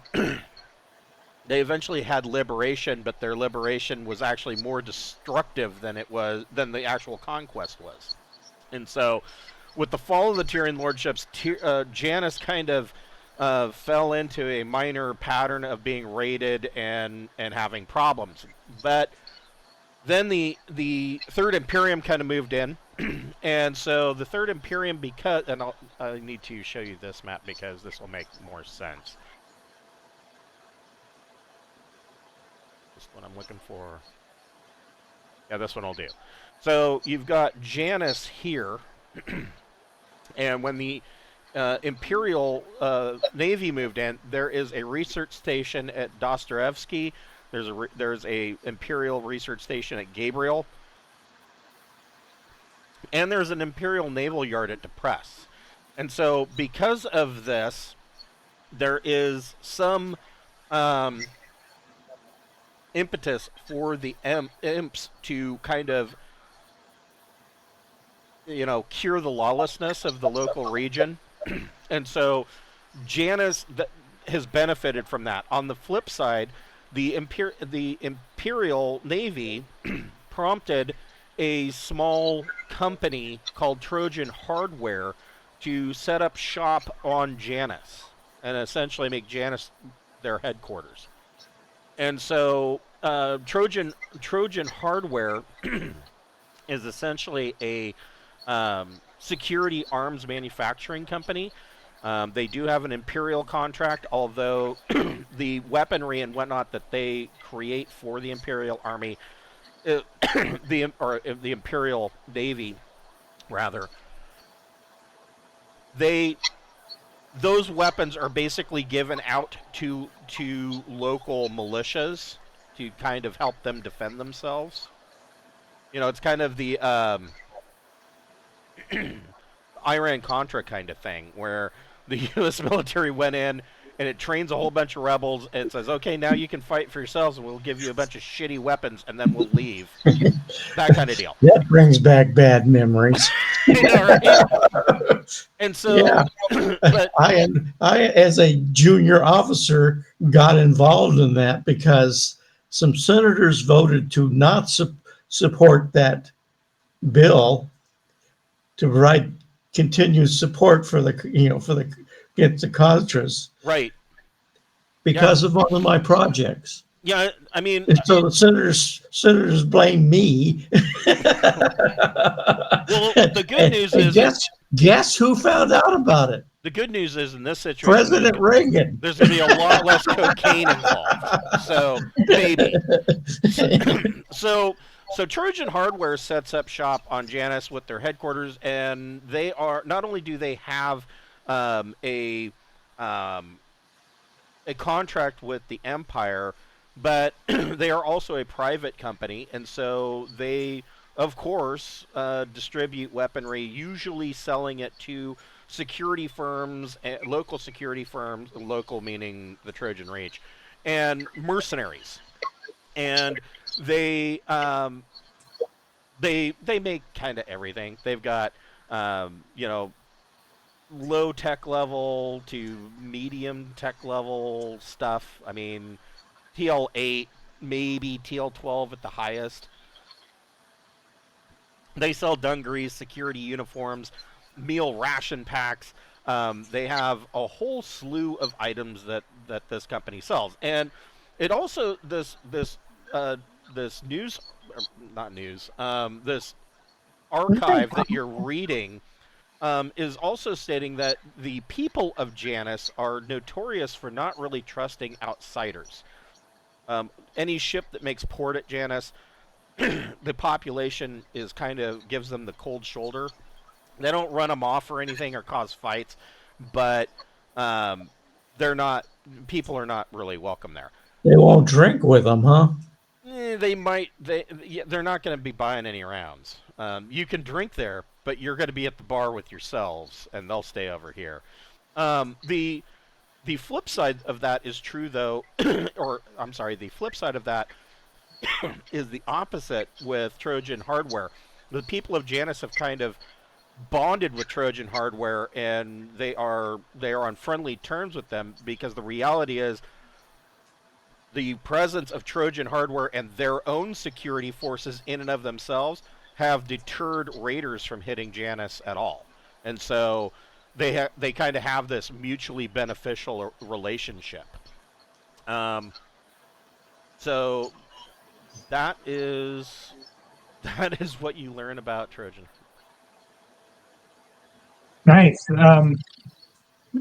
liberation, but their liberation was actually more destructive than the actual conquest was. And so, with the fall of the Tyrian lordships, Janus kind of fell into a minor pattern of being raided and having problems. But then the Third Imperium kind of moved in, and so the Third Imperium, I need to show you this map because this will make more sense. This one I'm looking for. Yeah, this one will do. So you've got Janus here, and when the Imperial Navy moved in, there is a research station at Dostoevsky. There's a Imperial research station at Gabriel, and there's an Imperial naval yard at Depress. And so, because of this, there is some impetus for the imps to kind of, cure the lawlessness of the local region. And so Janus has benefited from that. On the flip side, the Imperial Navy prompted a small company called Trojan Hardware to set up shop on Janus and essentially make Janus their headquarters. And so Trojan Hardware is essentially a security arms manufacturing company. They do have an Imperial contract, although the weaponry and whatnot that they create for the Imperial Army, the Imperial Navy, rather, those weapons are basically given out to local militias to kind of help them defend themselves. You know, it's kind of the Iran-Contra kind of thing, where the U.S. military went in and it trains a whole bunch of rebels and says, okay, now you can fight for yourselves and we'll give you a bunch of shitty weapons and then we'll leave. That kind of deal. That brings back bad memories. And so, yeah, but I, as a junior officer, got involved in that because some senators voted to not support that bill to provide continued support for the against the Contras, right, because of one of my projects. yeah, I mean, And so the senators blame me. well, the good news is guess who found out about it? the good news is in this situation, President Reagan. there's going to be a lot less cocaine involved. So maybe. So Trojan Hardware sets up shop on Janus with their headquarters, and they are not only do they have a contract with the Empire, but they are also a private company, and so they, of course, distribute weaponry, usually selling it to security firms, local security firms, local meaning the Trojan Reach, and mercenaries, and they make kind of everything. They've got low tech level to medium tech level stuff. I mean, TL8, maybe TL12 at the highest. They sell dungarees, security uniforms, meal ration packs. They have a whole slew of items that this company sells, and it also this archive that you're reading is also stating that the people of Janus are notorious for not really trusting outsiders. Any ship that makes port at Janus, the population is kind of gives them the cold shoulder. They don't run them off or anything or cause fights, but people are not really welcome there. They won't drink with them, huh? They might. They're not going to be buying any rounds. You can drink there, but you're going to be at the bar with yourselves, and they'll stay over here. The flip side of that is true, though, or I'm sorry, the flip side of that is the opposite with Trojan Hardware. The people of Janus have kind of bonded with Trojan Hardware, and they are on friendly terms with them, because the reality is the presence of Trojan Hardware and their own security forces in and of themselves have deterred raiders from hitting Janus at all. And so they kind of have this mutually beneficial relationship. So that is what you learn about Trojan. Nice.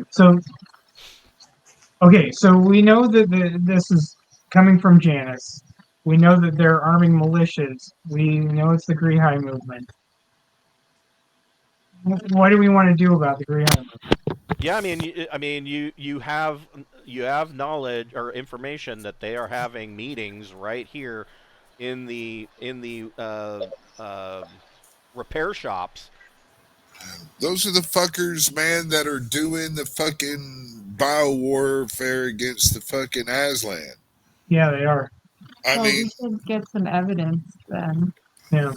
So we know that this is coming from Janus. We know that they're arming militias. We know it's the Greenhigh movement. What do we want to do about the Greenhigh movement? Yeah, I mean, you have knowledge or information that they are having meetings right here in the repair shops. Those are the fuckers, man, that are doing the fucking biowarfare against the fucking Aslan. Yeah, they are. We should get some evidence then. Yeah.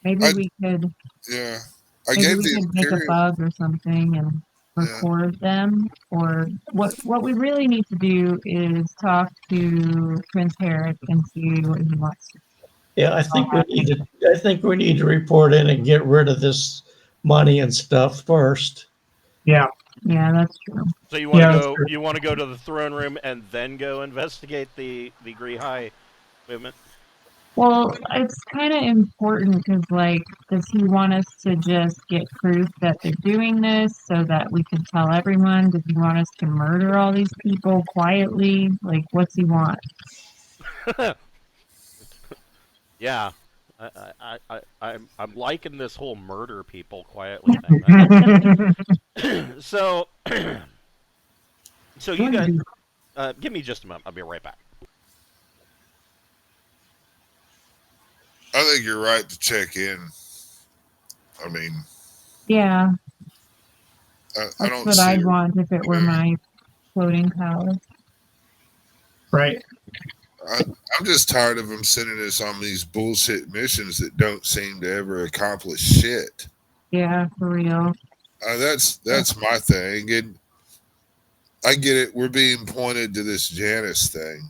Maybe we could. Yeah. Maybe we could make a bug or something and record them. Or what we really need to do is talk to Prince Herrick and see what he wants to do. Yeah, I think we need to report in and get rid of this money and stuff first. Yeah. Yeah, that's true. So you want Yeah, to that's go? true. You want to go to the throne room and then go investigate the Gree movement? Well, it's kind of important because, like, does he want us to just get proof that they're doing this so that we can tell everyone? Does he want us to murder all these people quietly? Like, what's he want? Yeah, I'm liking this whole murder people quietly thing. So, so you guys, give me just a moment. I'll be right back. I think you're right to check in. I mean, Yeah, I that's don't what see. I'd want if it were my floating palace. Right. I'm just tired of them sending us on these bullshit missions that don't seem to ever accomplish shit. Yeah, for real. That's my thing, and I get it. We're being pointed to this Janice thing,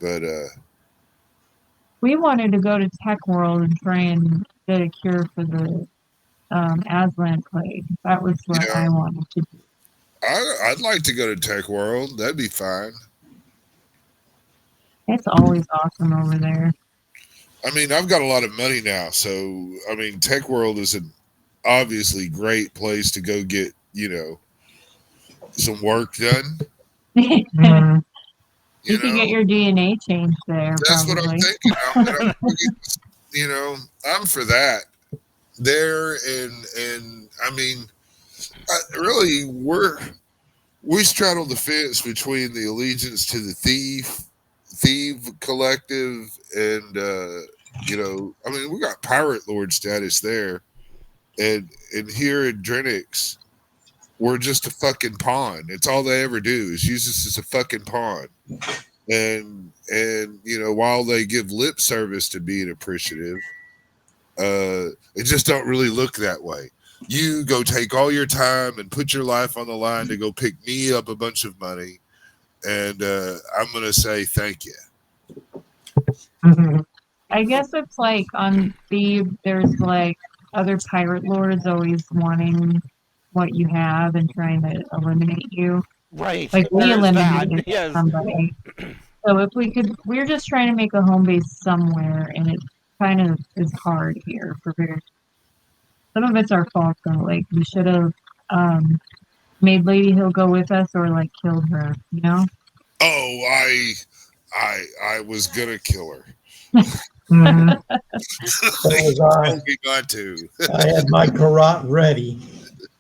but We wanted to go to Tech World and try and get a cure for the Aslan plague. That was what yeah, I wanted to do. I'd like to go to Tech World. That'd be fine. It's always awesome over there. I mean, I've got a lot of money now, so I mean, Tech World is an obviously great place to go get, some work done. You Mhm. You could know, get your DNA changed there, that's what I'm probably. thinking. I'm for that. There and I mean, really, we straddle the fence between the allegiance to the thief collective, and I mean, we got pirate lord status there, and here in Drinax, we're just a fucking pawn. It's all they ever do is use us as a fucking pawn. And while they give lip service to being appreciative, it just don't really look that way. You go take all your time and put your life on the line to go pick me up a bunch of money, and I'm gonna say thank you. I guess it's like on Thebe, there's like other pirate lords always wanting what you have and trying to eliminate you. Right. Like we There's that. eliminated Yes. somebody. So if we could, we're just trying to make a home base somewhere, and it kind of is hard here for very. Some of it's our fault though. Like we should have made Lady Hill go with us, or like killed her. You know. Oh, I was gonna kill her. Mhm. So was I. Told me not to. I had my garrote ready,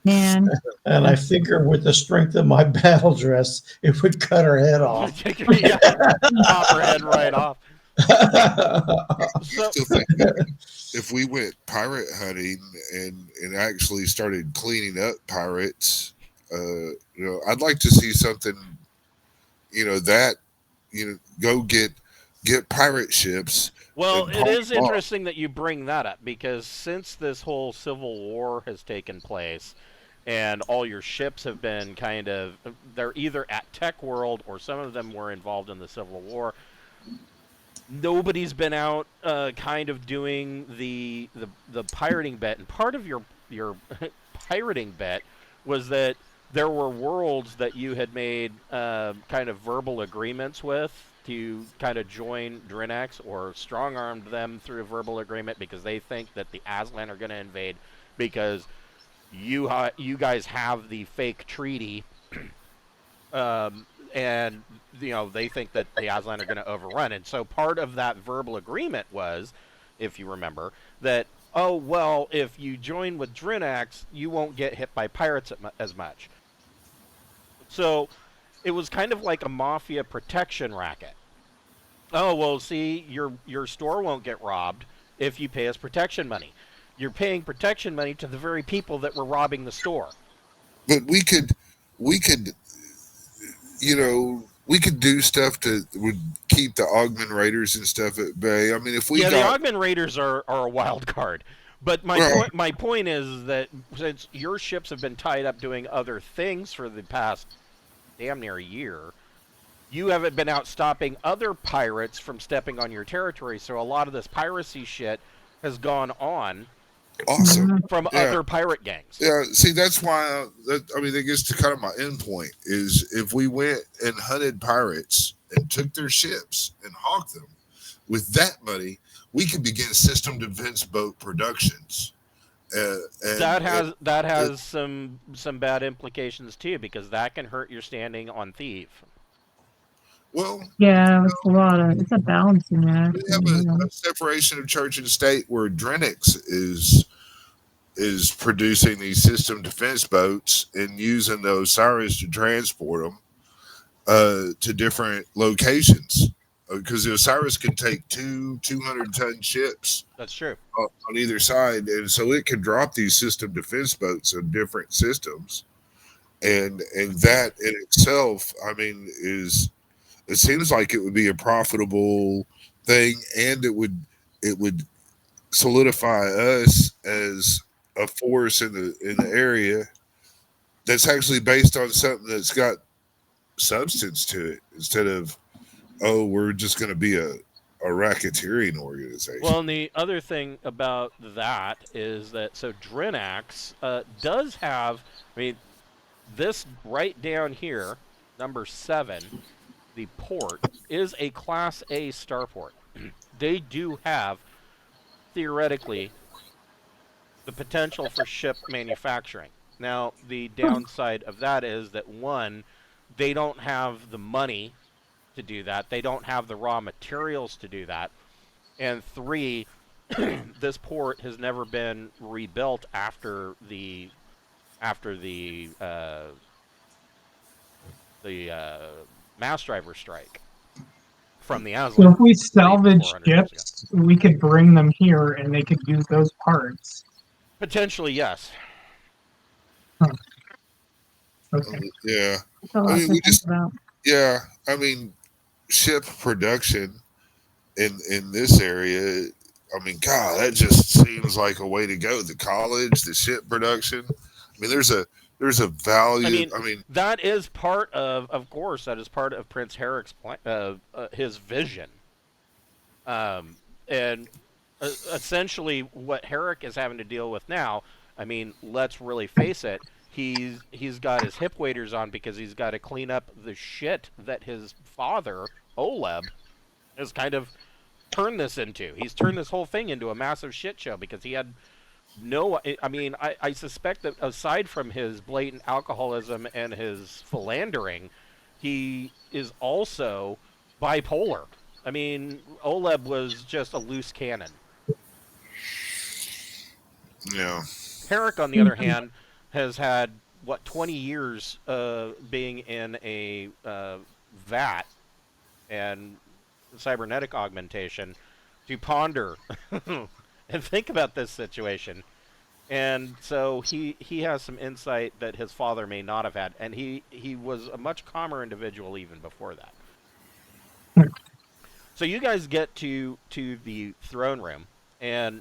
Man, and I figured with the strength of my battle dress, it would cut her head off. Yeah, pop her head right off. So, Still think if we went pirate hunting and actually started cleaning up pirates, I'd like to see something, go get pirate ships. well, and it is pump 'em up. interesting that you bring that up because since this whole civil war has taken place and all your ships have been they're either at Tech World or some of them were involved in the Civil War. Nobody's been out kind of doing the pirating bet, and part of your pirating bet was that there were worlds that you had made kind of verbal agreements with to kind of join Drinax or strong-armed them through a verbal agreement because they think that the Aslan are going to invade because you guys have the fake treaty, and they think that the Aslan are going to overrun. And so part of that verbal agreement was, if you remember, that if you join with Drinax, you won't get hit by pirates as much. So it was kind of like a mafia protection racket. Oh well, see, your store won't get robbed if you pay us protection money. You're paying protection money to the very people that were robbing the store. But we could, we could do stuff would keep the Augment Raiders and stuff at bay. I mean, if we the Augment Raiders are a wild card. But my point is that since your ships have been tied up doing other things for the past damn near a year, you haven't been out stopping other pirates from stepping on your territory. So a lot of this piracy shit has gone on, Awesome. from Yeah. other pirate gangs. Yeah, see, that's why. That gets to kind of my end point is if we went and hunted pirates and took their ships and hawked them, with that money, we could begin system defense boat productions. That has it- some bad implications too, because that can hurt your standing on thief. well, Yeah, it's a balancing act. we have a separation of church and state where Drinax is producing these system defense boats and using the Osiris to transport them to different locations because the Osiris can take 200-ton ships That's true. on either side, and so it can drop these system defense boats on different systems, and that in itself, I mean, it seems like it would be a profitable thing, and it would solidify us as a force in the area that's actually based on something that's got substance to it instead of we're just going to be a racketeering organization. Well, and the other thing about that is that Drinax does have. I mean, this right down here, number 7, the port is a Class A starport. They do have theoretically the potential for ship manufacturing. Now, the downside of that is that, one, they don't have the money to do that. They don't have the raw materials to do that. And 3, this port has never been rebuilt after the mass driver strike from the Aslan. So if we salvage 400 years ago. ships, we could bring them here and they could use those parts. Potentially, yes. Okay. Yeah. That's a lot I to mean, we think just about. yeah. I mean, ship production in this area. I mean, God, that just seems like a way to go. The college, the ship production. I mean, there's a value. I mean, that is part of course, that is part of Prince Herrick's plan, his vision. And essentially, what Herrick is having to deal with now. I mean, let's really face it. He's got his hip waders on because he's got to clean up the shit that his father Oleb has kind of turned this into. He's turned this whole thing into a massive shit show because he had no. I mean, I suspect that aside from his blatant alcoholism and his philandering, he is also bipolar. I mean, Oleb was just a loose cannon. Yeah. Herrick, on the other hand, has had, 20 years being in a vat and cybernetic augmentation to ponder and think about this situation. And so he has some insight that his father may not have had. And he was a much calmer individual even before that. So you guys get to the throne room, and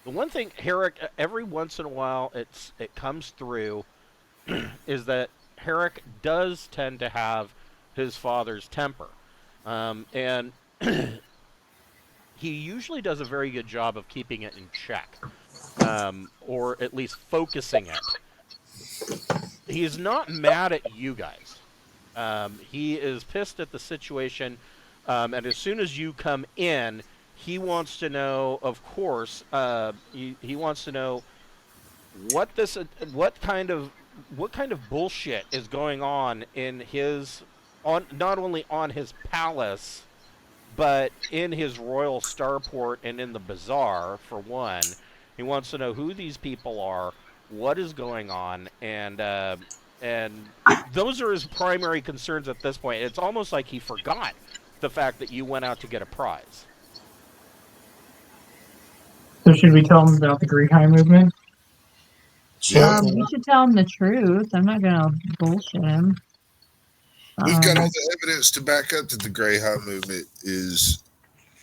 the one thing, Herrick, every once in a while it comes through, is that Herrick does tend to have his father's temper. And he usually does a very good job of keeping it in check, or at least focusing it. He's not mad at you guys. He is pissed at the situation, and as soon as you come in, he wants to know, of course, he wants to know what kind of bullshit is going on in not only on his palace, but in his royal starport and in the bazaar. For one, he wants to know who these people are, what is going on, and those are his primary concerns at this point. It's almost like he forgot the fact that you went out to get a prize. So should we tell them about the Greenhigh movement? We should tell him the truth. I'm not gonna bullshit him. We've got all the evidence to back up that the Greyhound movement is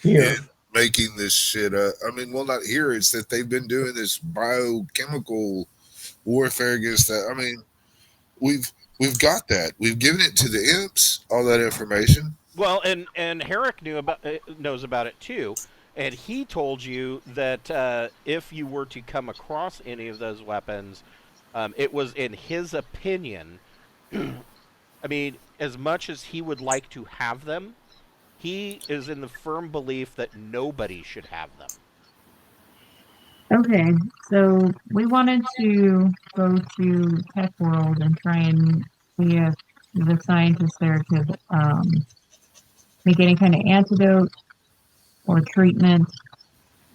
Here. making this shit up. I mean, well, not here. It's that they've been doing this biochemical warfare against that. I mean, we've got that. We've given it to the imps, all that information. Well, and Herrick knows about it too, and he told you that if you were to come across any of those weapons, it was in his opinion. I mean, as much as he would like to have them, he is in the firm belief that nobody should have them. Okay, so we wanted to go to Tech World and try and see if the scientists there could make any kind of antidote or treatment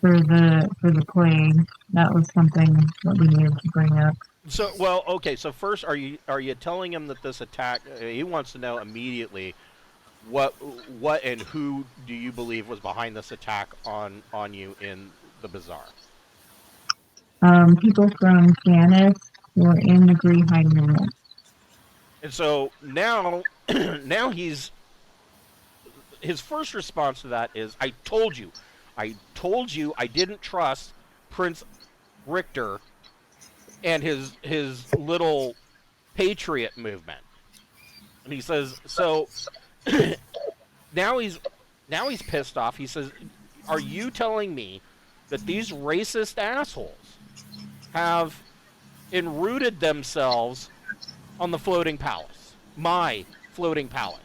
for the plague. That was something that we needed to bring up. So, well, okay. So first, are you telling him that this attack? He wants to know immediately what and who do you believe was behind this attack on you in the bazaar? People from Janice who are in the Greenwater movement. And so now, now his first response to that is, I told you I didn't trust Prince Richter and his little patriot movement. And he says, so now he's pissed off. He says, are you telling me that these racist assholes have enrooted themselves on the floating palace, my floating palace?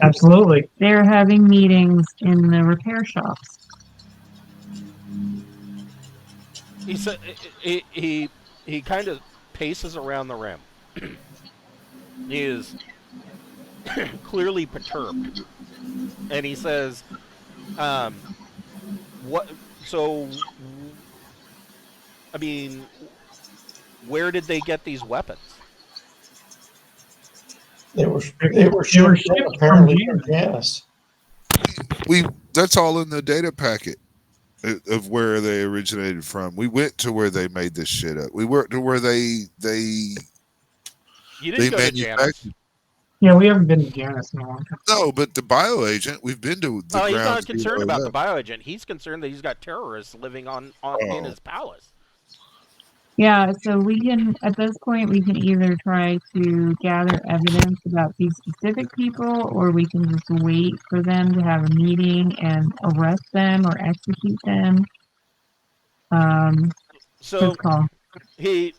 Absolutely. They're having meetings in the repair shops. He said he kind of paces around the room. He is clearly perturbed, and he says, "What? So, I mean, where did they get these weapons?" They were shipped apparently from Janice. That's all in the data packet of where they originated from. We went to where they made this shit up. We went to where they You didn't go to Janice. Yeah, we haven't been to Janice in a long time. No, but the bioagent, we've been to the He's ground not concerned zero about the left. bioagent. He's concerned that he's got terrorists living on in his palace. Yeah, so we can, at this point, we can either try to gather evidence about these specific people, or we can just wait for them to have a meeting and arrest them or execute them. So Good call. he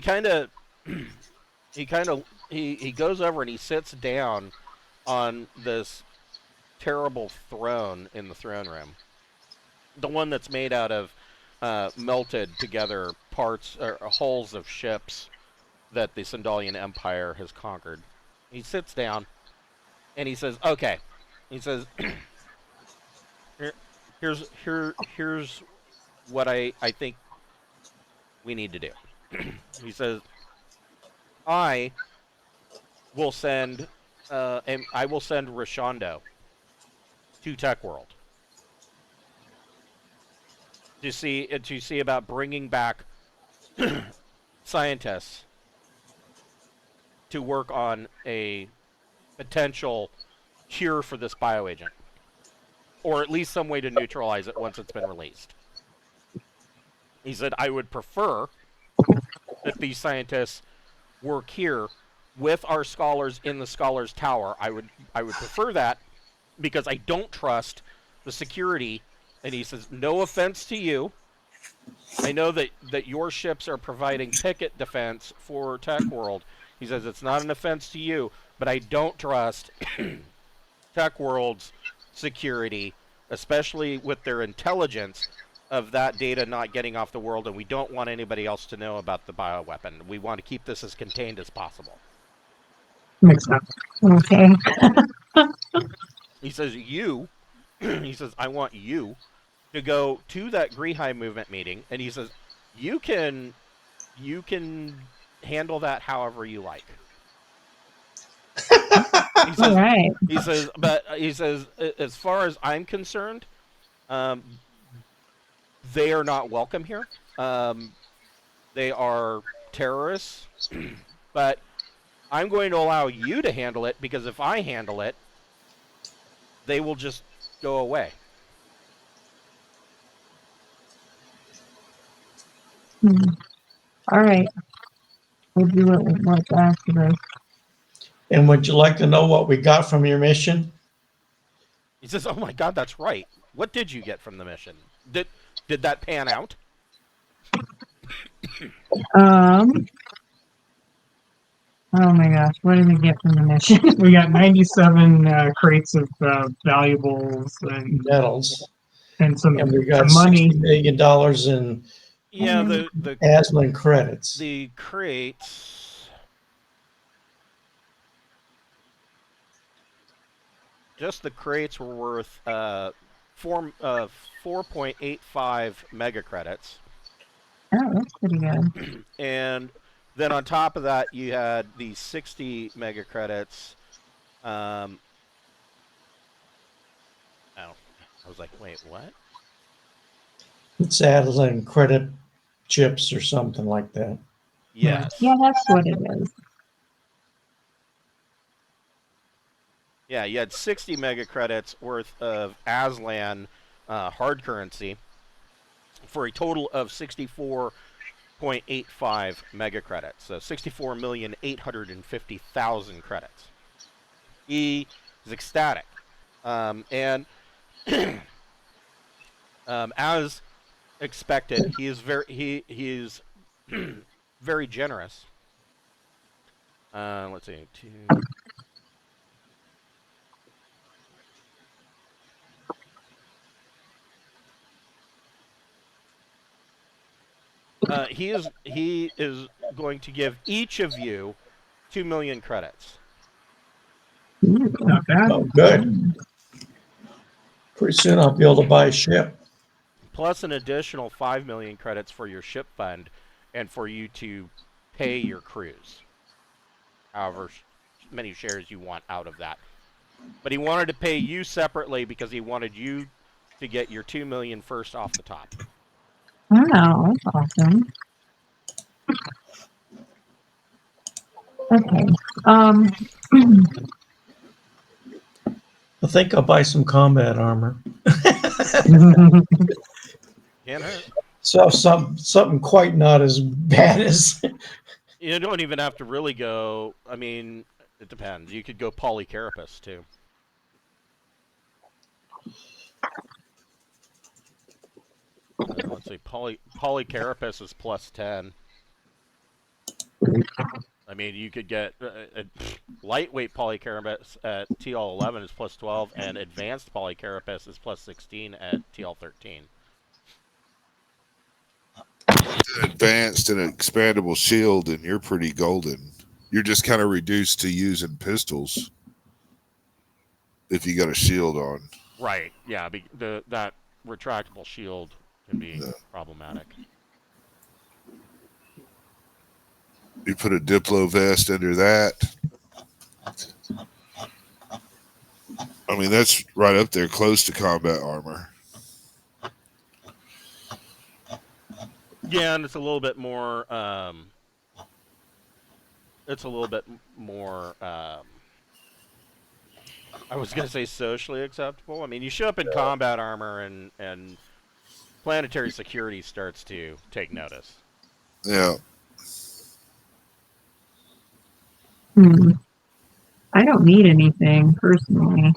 kind of he goes over and he sits down on this terrible throne in the throne room, the one that's made out of melted together parts or hulls of ships that the Sandalian Empire has conquered. He sits down and he says, "Okay," he says, "Here's what I think we need to do." He says, I will send Ricando to Tech World to see about bringing back scientists to work on a potential cure for this bioagent, or at least some way to neutralize it once it's been released. He said, I would prefer that these scientists work here with our scholars in the Scholars Tower. I would prefer that because I don't trust the security. And he says, no offense to you. I know that your ships are providing picket defense for Tech World. He says, it's not an offense to you, but I don't trust Tech World's security, especially with their intelligence of that data not getting off the world, and we don't want anybody else to know about the bioweapon. We want to keep this as contained as possible. Makes sense. Okay. He says, he says, I want you to go to that Greenheim movement meeting, and he says, you can handle that however you like. He says, All right. he says, as far as I'm concerned, they are not welcome here. They are terrorists, but I'm going to allow you to handle it, because if I handle it, they will just go away. All right. We'll do what's asked of us. And would you like to know what we got from your mission? He says, oh my God, that's right. What did you get from the mission? Did that pan out? Oh my gosh, what did we get from the mission? We got 97 crates of valuables Metals. and some And we got money. $60 million in Yeah, Mm-hmm. Aslan credits. the crates. Just the crates were worth 4.85 mega credits. Oh, that's pretty good. And then on top of that, you had the 60 mega credits. Oh, I was like, wait, what? It's Aslan credit chips or something like that. Yes. Yeah, that's what it is. Yeah, you had 60 mega credits worth of Aslan hard currency for a total of 64.85 mega credits. So 64,850,000 credits. He is ecstatic. And as expected, he is very generous. Let's see. He is going to give each of you 2 million credits. Not bad. Oh, good. Pretty soon I'll be able to buy a ship. Plus an additional 5 million credits for your ship fund and for you to pay your crews. However many shares you want out of that. But he wanted to pay you separately because he wanted you to get your 2 million first off the top. Wow, that's awesome. Okay. I think I'll buy some combat armor. Can't hurt. So something quite not as bad as You don't even have to really go. I mean, it depends. You could go Polycarapus too. Let's see. Polycarapus is plus 10. I mean, you could get lightweight Polycarapus at TL11 is plus 12, and advanced Polycarapus is plus 16 at TL13. Advanced and expandable shield, and you're pretty golden. You're just kind of reduced to using pistols if you got a shield on. Right. Yeah. That retractable shield can be problematic. You put a Diplo vest under that. I mean, that's right up there, close to combat armor. Yeah, and it's a little bit more. It's a little bit more. I was gonna say socially acceptable. I mean, you show up in combat armor, and planetary security starts to take notice. Yeah. I don't need anything personally.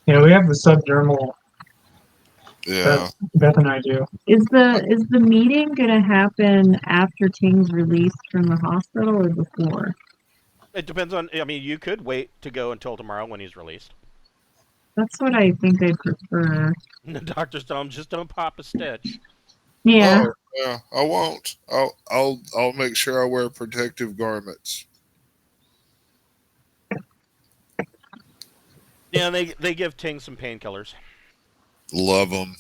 Yeah, we have the subdermal. Yeah. Beth and I do. Is the meeting gonna happen after Ting's released from the hospital or before? It depends on. I mean, you could wait to go until tomorrow when he's released. That's what I think I prefer. The doctors tell him just don't pop a stitch. Yeah. Oh, yeah. I won't. I'll make sure I wear protective garments. Yeah, they give Ting some painkillers. Love them.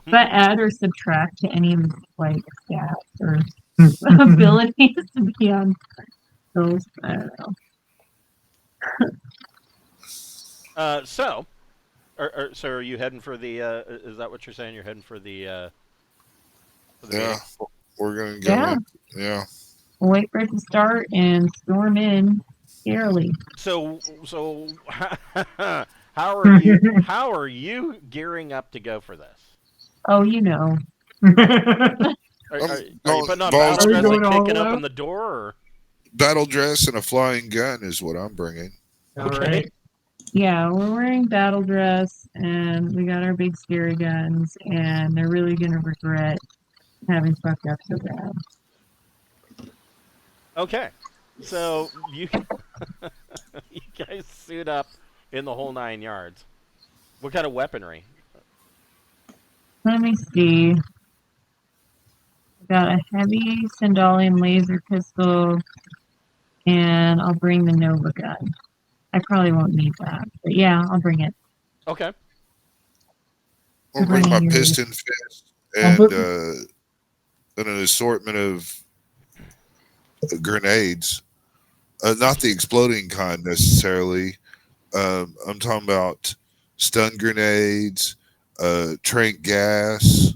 But add or subtract to any of his like stats or abilities to be on those. I don't know. So are you heading for the? Is that what you're saying? You're heading for the? For the Yeah. meeting? We're going to go. Yeah. Yeah. We'll wait for it to start and storm in scarily. So how are you gearing up to go for this? Oh, you know. Are you putting on balls- battle Are we dress going and all kicking out? open the door? Or? Battle dress and a flying gun is what I'm bringing. All Okay. right. Yeah, we're wearing battle dress and we got our big scary guns, and they're really gonna regret having fucked up so bad. Okay, so you you guys suit up in the whole 9 yards. What kind of weaponry? Let me see. Got a heavy Sandalian laser pistol, and I'll bring the Nova gun. I probably won't need that, but yeah, I'll bring it. Okay. I'll bring my piston fist I'll and put- an assortment of grenades. Not the exploding kind necessarily. I'm talking about stun grenades, trank gas.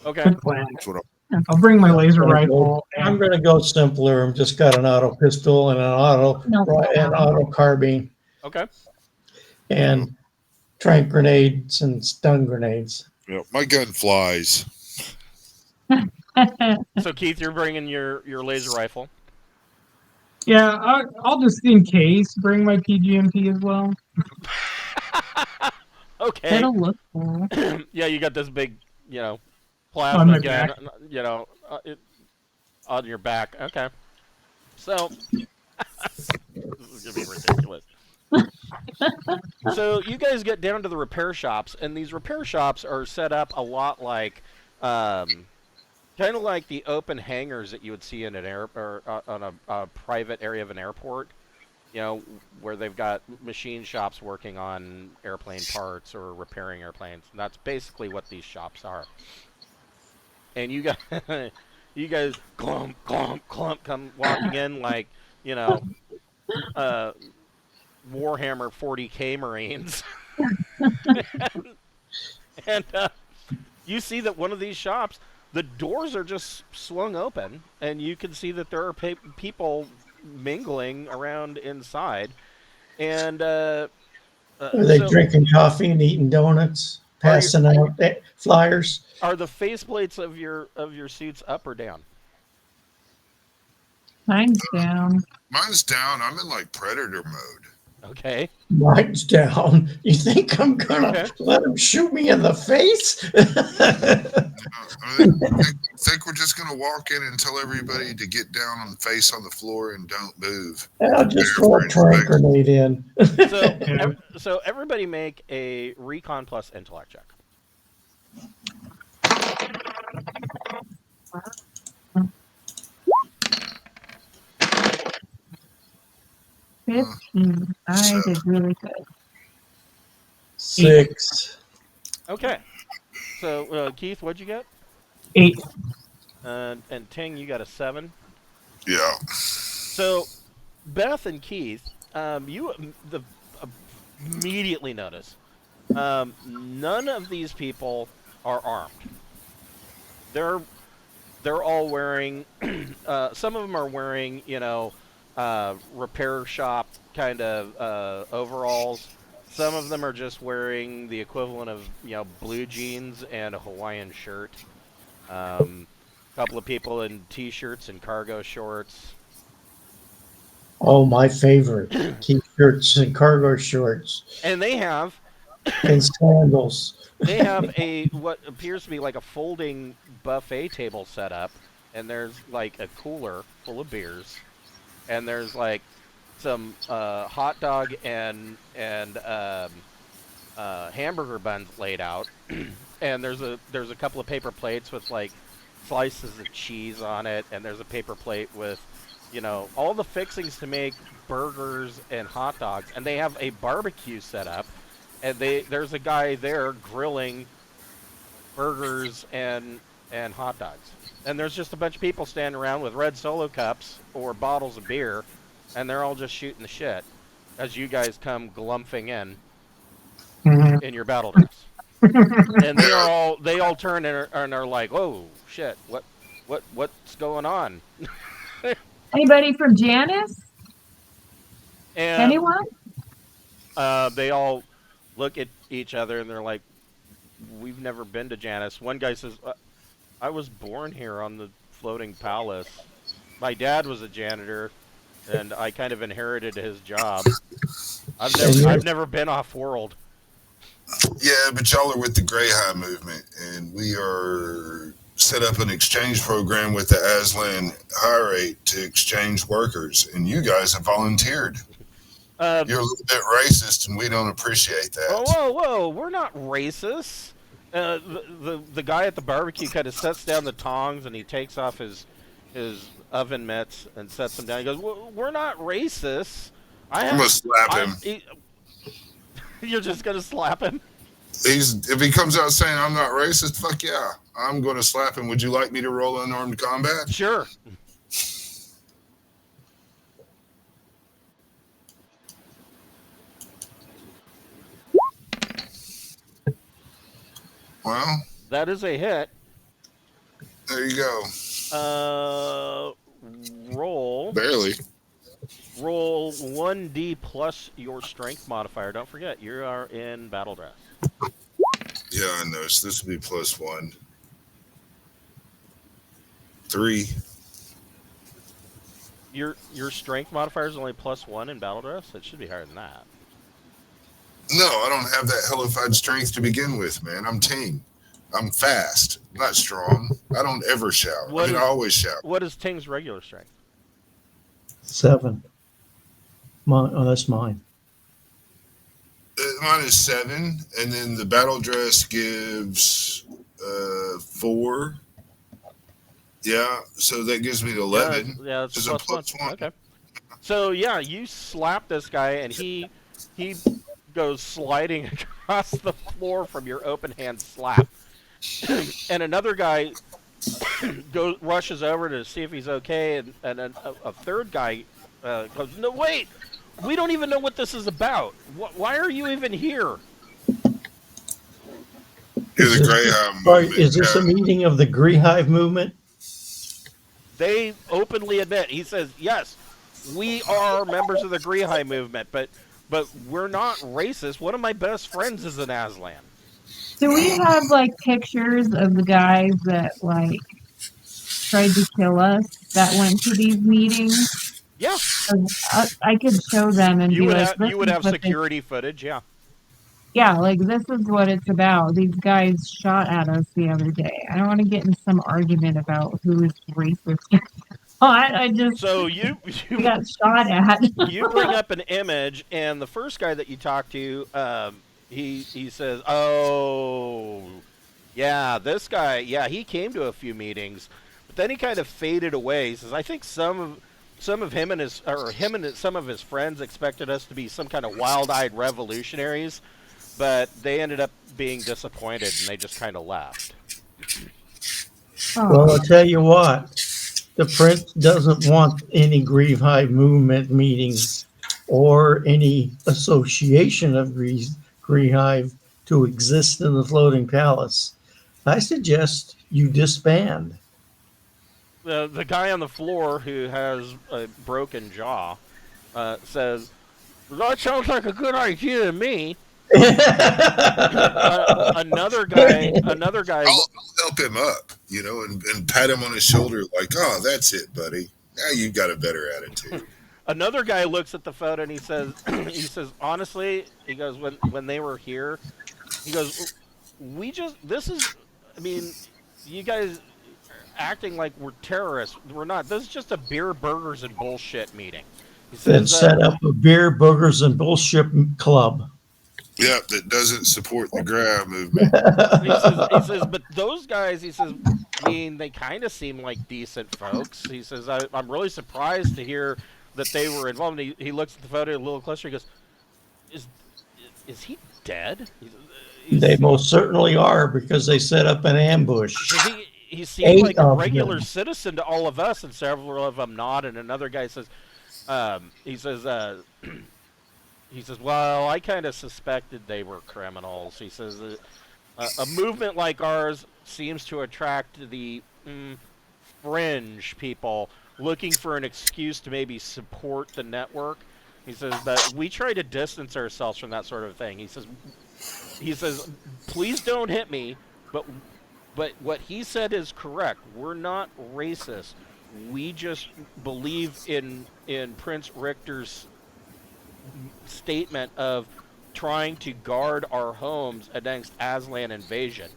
Okay. Good plan. That's what I'll bring my laser I'm rifle. I'm And gonna go simpler. I've just got an auto pistol and No an auto carbine Okay. and trank grenades and stun grenades. my gun flies. So Keith, you're bringing your laser rifle. yeah, I'll just in case bring my PGMP as well. Okay. It'll look cool. Yeah, you got this big, On plasma my gun, back. On your back. Okay. So this is gonna be ridiculous. So you guys get down to the repair shops, and these repair shops are set up a lot like, kind of like the open hangars that you would see in an on a private area of an airport. Where they've got machine shops working on airplane parts or repairing airplanes. And that's basically what these shops are. And you guys, you guys clump, clump, clump, come walking in like, Warhammer 40K Marines. and you see that one of these shops, the doors are just swung open, and you can see that there are people mingling around inside, and Are they drinking coffee and eating donuts, passing out flyers? Are the faceplates of your suits up or down? Mine's down. Mine's down. I'm in like predator mode. Okay. Mine's down. You think I'm gonna let them shoot me in the face? I think we're just gonna walk in and tell everybody to get down on the face on the floor and don't move. I'll just throw a trank grenade in. So everybody make a recon plus intellect check. I did really good. 6. Okay. So Keith, what'd you get? 8. And Ting, you got a 7. Yeah. So Beth and Keith, you immediately notice none of these people are armed. They're all wearing. Some of them are wearing, repair shop kind of overalls. Some of them are just wearing the equivalent of blue jeans and a Hawaiian shirt. Couple of people in t-shirts and cargo shorts. Oh, my favorite. T-shirts and cargo shorts. And they have and sandals. They have what appears to be like a folding buffet table set up, and there's like a cooler full of beers, and there's like some hot dog and hamburger buns laid out, and there's a couple of paper plates with like slices of cheese on it, and there's a paper plate with all the fixings to make burgers and hot dogs, and they have a barbecue set up, and there's a guy there grilling burgers and hot dogs, and there's just a bunch of people standing around with red Solo cups or bottles of beer, and they're all just shooting the shit as you guys come glumphing in your battle dress. And they all turn and are like, "Whoa, shit! What's going on?" Anybody from Janice? And Anyone? they all look at each other and they're like, "We've never been to Janice." One guy says, "I was born here on the Floating Palace. My dad was a janitor. and I kind of inherited his job. And you're- I've never been off world. Yeah, but y'all are with the Greyhound movement, and we are set up an exchange program with the Aslan high rate to exchange workers, and you guys have volunteered. You're a little bit racist, and we don't appreciate that. Whoa! We're not racist. The guy at the barbecue kind of sets down the tongs and he takes off his oven mitts and sets them down. He goes, "We're not racist." I'm gonna slap him. You're just gonna slap him? If he comes out saying I'm not racist, fuck yeah, I'm gonna slap him. Would you like me to roll unarmed combat? Sure. Well, That is a hit. there you go. Roll Barely. 1d plus your strength modifier. Don't forget, you are in battle dress. Yeah, I know. So this would be +1. 3. Your strength modifier is only +1 in battle dress. It should be higher than that. No, I don't have that hellified strength to begin with, man. I'm Ting. I'm fast, not strong. I don't ever shout. I always shout. What is Ting's regular strength? 7. That's mine. Mine is 7, and then the battle dress gives 4. Yeah, so that gives me 11. Yeah, it's Which is a a +1. +1. Okay. So yeah, you slap this guy, and he goes sliding across the floor from your open hand slap. And another guy rushes over to see if he's okay, and a third guy goes, "No, wait! We don't even know what this is about. Why are you even here?" You're the Greyhound movement. Is this a meeting of the Greenhive movement? They openly admit. He says, "Yes, we are members of the Greenhive movement, but we're not racist. One of my best friends is an Aslan." Do we have like pictures of the guys that like tried to kill us that went to these meetings? Yeah, I could show them and you be would like, have "This you would is have what security footage. Yeah. yeah, like this is what it's about. These guys shot at us the other day. I don't want to get in some argument about who is racist. I just So you got shot at. you bring up an image, and the first guy that you talk to, he says, "Oh, yeah, this guy, yeah, he came to a few meetings, but then he kind of faded away." He says, "I think some of him and some of his friends expected us to be some kind of wild-eyed revolutionaries, but they ended up being disappointed, and they just kind of left." Well, I'll tell you what. The prince doesn't want any Greenhive movement meetings or any association of Greenhive to exist in the Floating Palace. I suggest you disband. The guy on the floor who has a broken jaw says, "That sounds like a good idea to me." Another guy. I'll help him up, and pat him on his shoulder like, "Oh, that's it, buddy. Now you got a better attitude." Another guy looks at the photo and he says, "Honestly," he goes, when they were here, he goes, you guys acting like we're terrorists. We're not. This is just a beer, burgers, and bullshit meeting." He Then says, set up a beer, boogers, and bullshit club. Yeah, that doesn't support the Greyhound movement. he says, but those guys, he says, they kind of seem like decent folks. He says, I'm really surprised to hear that they were involved. And he looks at the photo a little closer. He goes, is he dead? They most certainly are, because they set up an ambush. He seemed like a 8 of regular them. citizen to all of us, and several of them not. And another guy says, he says, well, I kind of suspected they were criminals. He says, a movement like ours seems to attract the fringe people looking for an excuse to maybe support the network. He says, but we try to distance ourselves from that sort of thing. He says, please don't hit me, but what he said is correct. We're not racist. We just believe in Prince Richter's statement of trying to guard our homes against Aslan invasion.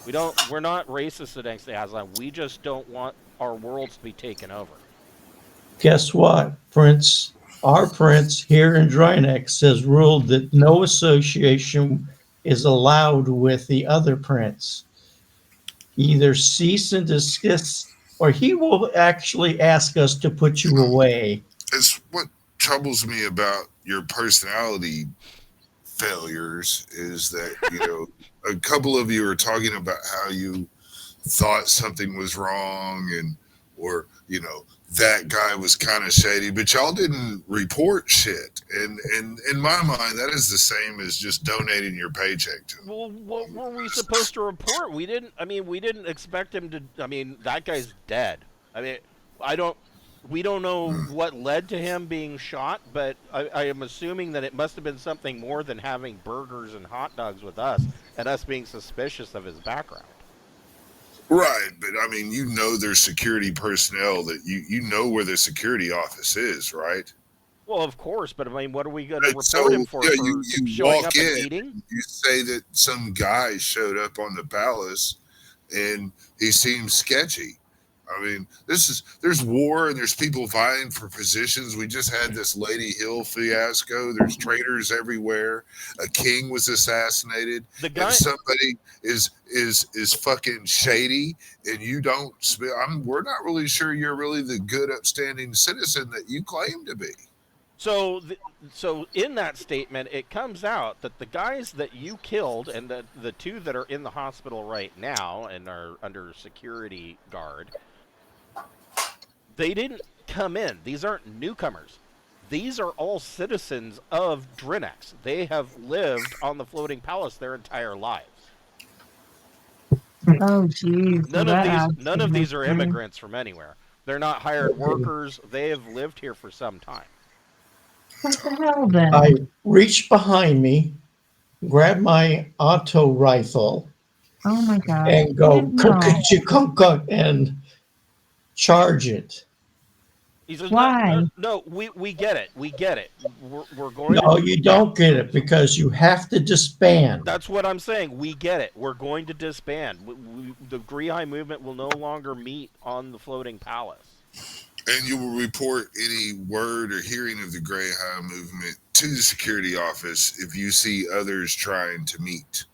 We're not racist against the Aslan. We just don't want our worlds to be taken over. Guess what, Prince? Our prince here in Drinax has ruled that no association is allowed with the other prince. Either cease and desist, or he will actually ask us to put you away. It's what troubles me about your personality failures is that, a couple of you are talking about how you thought something was wrong or that guy was kind of shady, but y'all didn't report shit. And in my mind, that is the same as just donating your paycheck to him. Well, what were we supposed to report? We didn't expect him to. That guy's dead. We don't know what led to him being shot, but I am assuming that it must have been something more than having burgers and hot dogs with us and us being suspicious of his background. Right, but there's security personnel that you know where the security office is, right? Well, of course, but what are we going to report So, him for? yeah, For you showing walk up and in, eating? you say that some guy showed up on the palace and he seems sketchy. There's war and there's people vying for positions. We just had this Lady Hill fiasco. There's traitors everywhere. A king was assassinated. The guy. If somebody is fucking shady and you don't, we're not really sure you're really the good, upstanding citizen that you claim to be. So in that statement, it comes out that the guys that you killed and the two that are in the hospital right now and are under security guard, they didn't come in. These aren't newcomers. These are all citizens of Drinax. They have lived on the Floating Palace their entire lives. Oh, geez. None of these are immigrants from anywhere. They're not hired workers. They have lived here for some time. What the hell then? I reach behind me, grab my auto rifle, Oh my god. and go No. and charge it. He says, Why? No, we get it. We get it. We're going No, to... you don't get it because you have to disband. That's what I'm saying. We get it. We're going to disband. The Greenwater movement will no longer meet on the Floating Palace. And you will report any word or hearing of the Greyhound movement to the security office if you see others trying to meet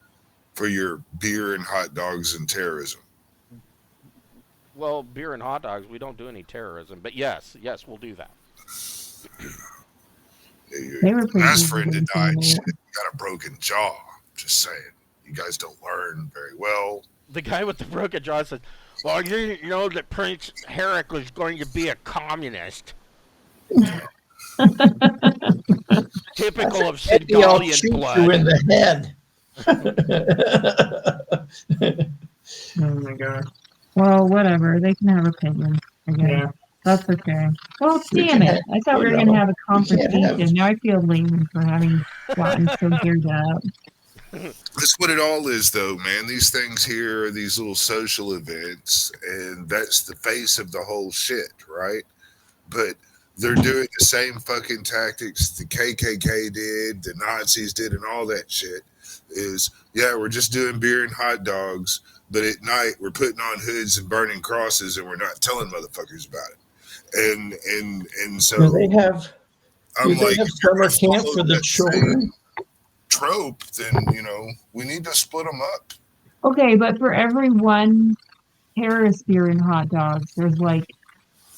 for your beer and hot dogs and terrorism. Well, beer and hot dogs, we don't do any terrorism. But yes, we'll do that. Your last friend that died got a broken jaw. Just saying. You guys don't learn very well. The guy with the broken jaw said, well, you didn't know that Prince Herrick was going to be a communist. Typical of Sigalian blood. You in the head. Oh my god. Well, whatever. They can have opinions. I guess. Yeah. That's okay. Well, damn it. I thought we were going to have a conversation. Now I feel lame for having gotten so geared up. That's what it all is, though, man. These things here are these little social events, and that's the face of the whole shit, right? But they're doing the same fucking tactics the KKK did, the Nazis did, and all that shit. We're just doing beer and hot dogs, but at night we're putting on hoods and burning crosses, and we're not telling motherfuckers about it. And so do they have summer if camp for the children? Trope, then we need to split them up. Okay, but for every one Paris beer and hot dogs, there's like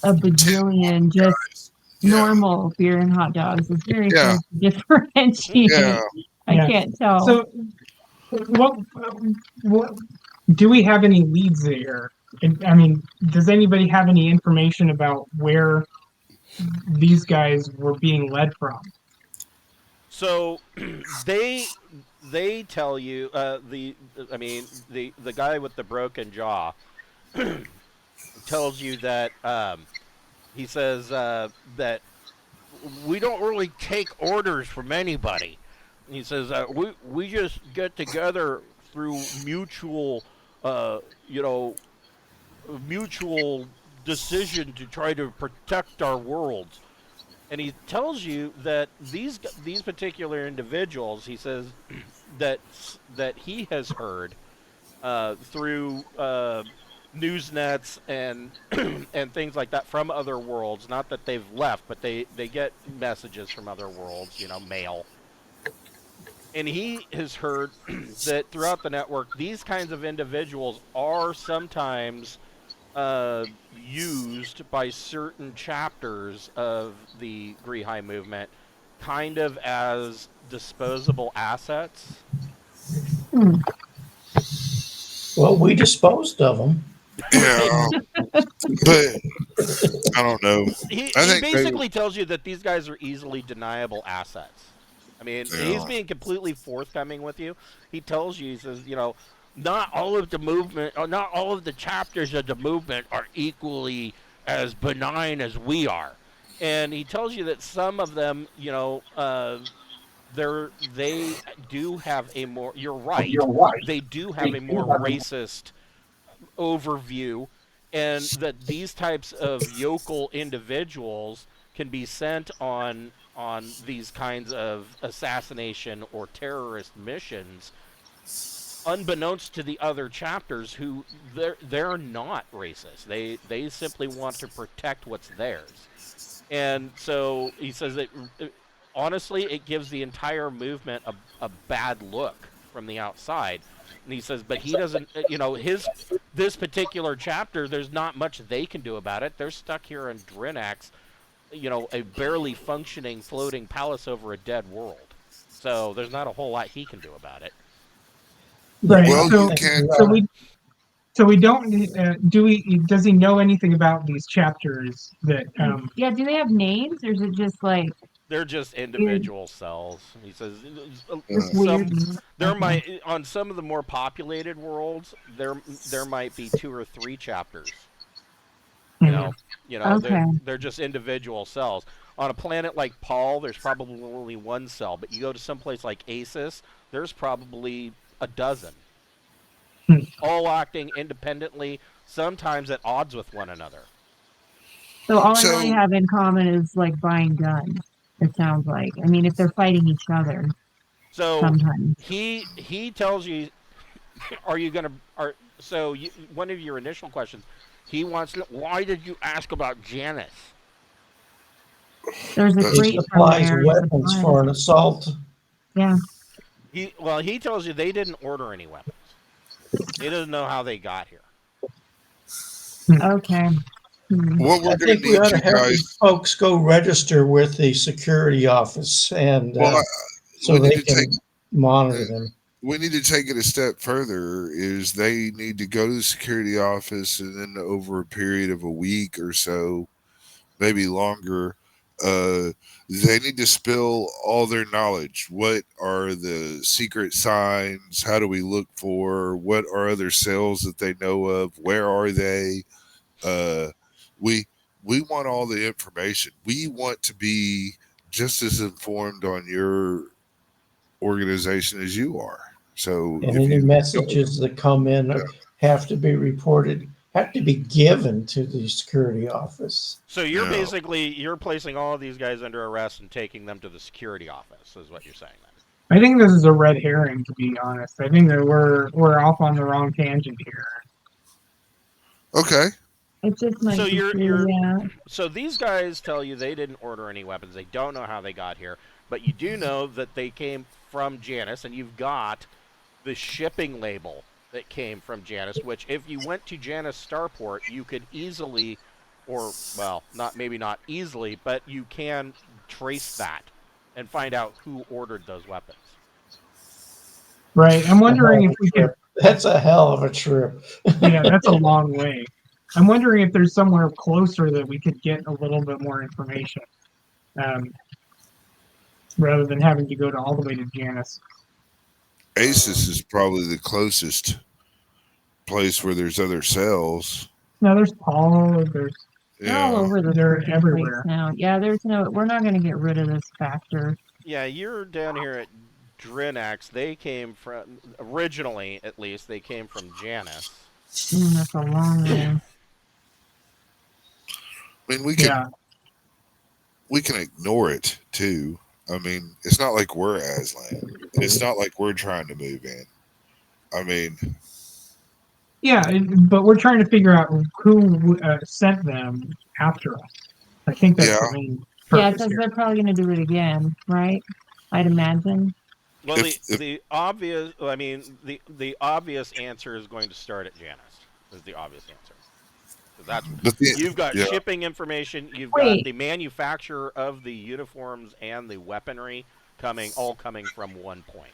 a bajillion just normal beer and hot dogs. It's very hard to differentiate. Yeah. I can't tell. So, what do we have any leads there? Does anybody have any information about where these guys were being led from? So they tell you the guy with the broken jaw tells you that he says that we don't really take orders from anybody. He says we just get together through mutual decision to try to protect our worlds. And he tells you that these particular individuals, he says that he has heard through news nets and and things like that from other worlds. Not that they've left, but they get messages from other worlds, mail. And he has heard that throughout the network, these kinds of individuals are sometimes used by certain chapters of the Grihai movement kind of as disposable assets. Hmm. Well, we disposed of them. Yeah, but I don't know. He I think basically tells you that these guys are easily deniable assets. I mean, he's Yeah. being completely forthcoming with you. He tells you, he says, not all of the movement, or not all of the chapters of the movement are equally as benign as we are. And he tells you that some of them, they do have a more. You're right. They do have a more racist overview, and that these types of yokel individuals can be sent on these kinds of assassination or terrorist missions unbeknownst to the other chapters, who they're not racist. They simply want to protect what's theirs. And so he says that honestly, it gives the entire movement a bad look from the outside. And he says, but he doesn't, this particular chapter, there's not much they can do about it. They're stuck here in Drinax, a barely functioning floating palace over a dead world. So there's not a whole lot he can do about it. Right. Well, so, you can't. so we don't. Do we? Does he know anything about these chapters? That Yeah, do they have names or is it just like They're just individual cells. He says just some weird? there Okay. might on some of the more populated worlds there might be 2 or 3 chapters. You know, Okay. they're just individual cells. On a planet like Paul, there's probably only 1 cell, but you go to someplace like Asus, there's probably a dozen, Hmm. all acting independently, sometimes at odds with one another. So all they So really have in common is like buying guns. It sounds like. I mean, if they're fighting each other, So sometimes. he tells you, are you gonna one of your initial questions, he wants to know, why did you ask about Janice? There's a That's- He crate from supplies there. weapons for an assault. Yeah. He tells you they didn't order any weapons. He doesn't know how they got here. Okay. Hmm. what we're I going to think we need ought to you have guys. these folks go register with the security office, and Well, so we need they to can take monitor them. we need to take it a step further. Is they need to go to the security office, and then over a period of a week or so, maybe longer, they need to spill all their knowledge. What are the secret signs? How do we look for? What are other cells that they know of? Where are they? Uh, we we want all the information. We want to be just as informed on your organization as you are. So And if any you messages that come in have to be reported, have to be given to the security office. So you're No. basically you're placing all of these guys under arrest and taking them to the security office, is what you're saying then. I think this is a red herring, to be honest. I think that we're off on the wrong tangent here. Okay, It just might So be you're true, yeah. so these guys tell you they didn't order any weapons. They don't know how they got here, but you do know that they came from Janus, and you've got the shipping label that came from Janus, which if you went to Janus Starport, you could easily, or well, not easily, but you can trace that and find out who ordered those weapons. Right. I'm wondering if we could. That's a hell of a trip. Yeah, that's a long way. I'm wondering if there's somewhere closer that we could get a little bit more information, um, rather than having to go to all the way to Janus. Asus is probably the closest place where there's other cells. No, there's Paul. There's They're all Yeah, over the They're freaking everywhere. place now. Yeah, we're not going to get rid of this factor. Yeah, you're down here at Drinax. They came from originally, at least, they came from Janus. That's a long way. I mean, Yeah. we can ignore it too. I mean, it's not like we're Aslan, and it's not like we're trying to move in. I mean, Yeah, but we're trying to figure out who sent them after us. I think that's yeah. the main Yeah, purpose because here. they're probably going to do it again, right? I'd imagine. Well, If the obvious, I mean, the obvious answer is going to start at Janus. Is the obvious answer. 'Cause that's but the, you've got yeah, shipping information, you've got Wait, the manufacturer of the uniforms and the weaponry all coming from one point.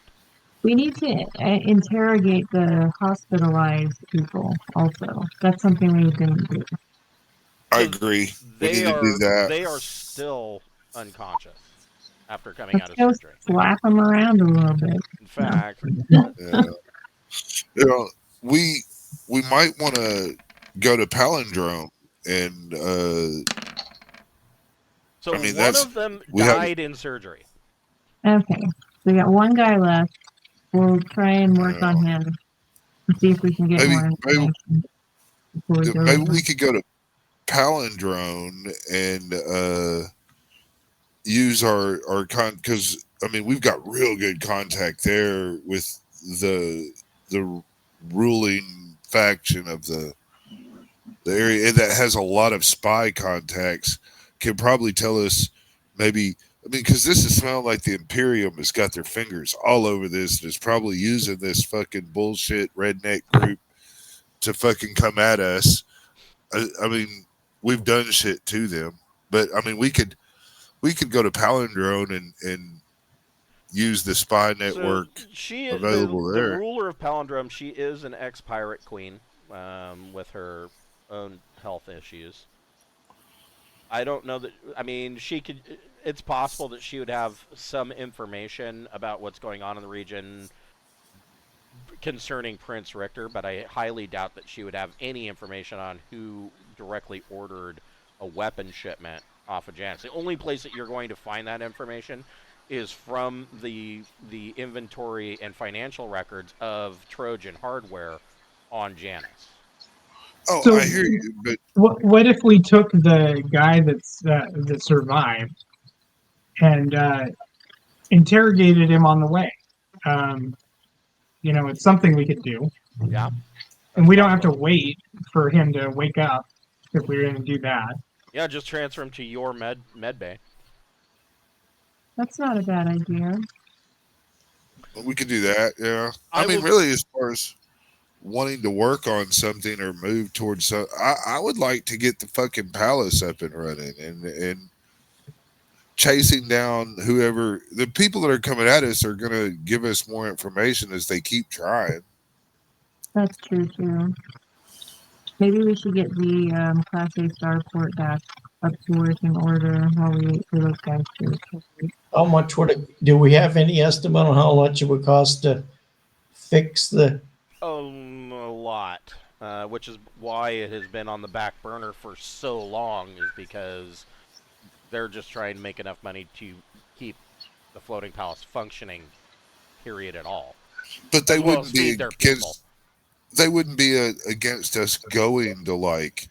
we need to interrogate the hospitalized people also. That's something we didn't do. I Because agree. We need to do that. they are still unconscious after coming Let's out of go surgery. slap them around a little bit. In fact, Yeah. You know, we might want to go to Palindrome and so I mean one that's of them we have died in surgery. Okay, so we got one guy left. We'll try and work on him and see if we can get maybe more information before we go. maybe we could go to Palindrome and use our because I mean we've got real good contact there with the ruling faction of the area and that has a lot of spy contacts can probably tell us maybe I mean because this is smelling like the Imperium has got their fingers all over this and is probably using this fucking bullshit redneck group to fucking come at us. I mean we've done shit to them but I mean we could go to Palindrome and use the spy So network she is available the there. ruler of Palindrome. She is an ex-pirate queen with her own health issues. I don't know that. I mean, she could. It's possible that she would have some information about what's going on in the region concerning Prince Richter, but I highly doubt that she would have any information on who directly ordered a weapon shipment off of Janus. The only place that you're going to find that information is from the inventory and financial records of Trojan hardware on Janus. Oh, So I hear you, but what if we took the guy that survived and interrogated him on the way? Um, it's something we could do, Yeah, and that's we don't have to possible. wait for him to wake up if we're going to do that. Yeah, just transfer him to your med bay. That's not a bad idea. we could do that. Yeah, I I mean, will. really, as far as wanting to work on something or move towards some, I would like to get the fucking palace up and running and chasing down whoever the people that are coming at us are going to give us more information as they keep trying. That's true too. Maybe we should get the Class A starport back up to working order while we wait for those guys to recover. How much would it, do we have any estimate on how much it would cost to fix the, A lot, which is why it has been on the back burner for so long, is because they're just trying to make enough money to keep the floating palace functioning, period, at all. But they As well as wouldn't be feed their people. against. They wouldn't be against us going to like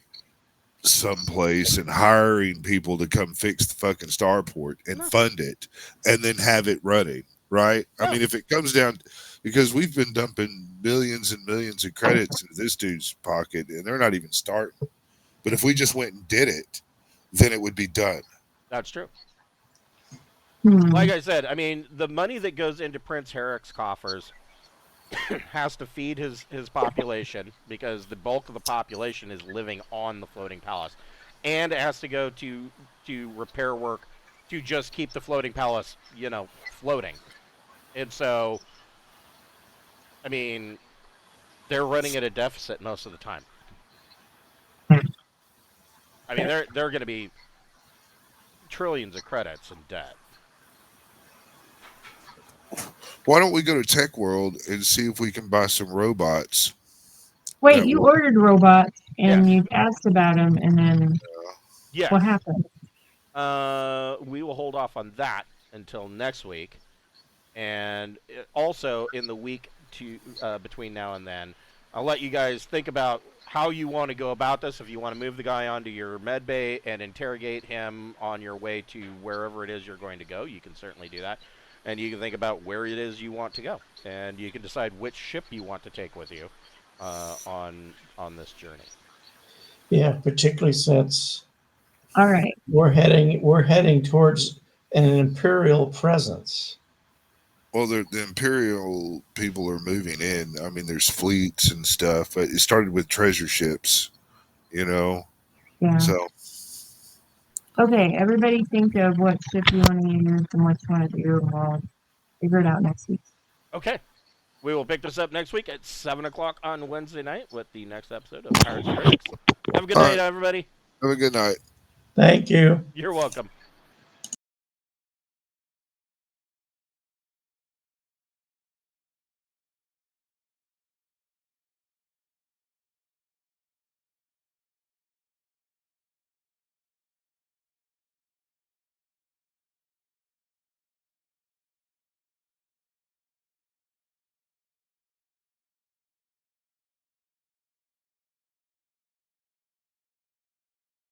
someplace and hiring people to come fix the fucking starport and No. fund it and then have it running, right? I No. mean, if it comes down because we've been dumping millions and millions of credits into this dude's pocket and they're not even starting. But if we just went and did it, then it would be done. That's true. Hmm. Like I said, I mean, the money that goes into Prince Herrick's coffers has to feed his population because the bulk of the population is living on the floating palace, and it has to go to repair work to just keep the floating palace, floating. And so, I mean, they're running at a deficit most of the time. I mean, they're going to be trillions of credits in debt. Why don't we go to Tech World and see if we can buy some robots? Wait, that you will- ordered robots and Yes. you asked about them, and then Yes. what happened? We will hold off on that until next week, and also in the week between now and then, I'll let you guys think about how you want to go about this. If you want to move the guy onto your med bay and interrogate him on your way to wherever it is you're going to go, you can certainly do that. And you can think about where it is you want to go, and you can decide which ship you want to take with you on this journey. Yeah, particularly since All right. we're heading towards an imperial presence. Well, the Imperial people are moving in. I mean, there's fleets and stuff, but it started with treasure ships, you know. Yeah. So Okay. Everybody think of what ship you want to use and what you want to do, and we'll figure it out next week. Okay. We will pick this up next week at 7 o'clock on Wednesday night with the next episode of Pirates of Drinax. Have a good All night, right. everybody. have a good night. Thank you. You're welcome.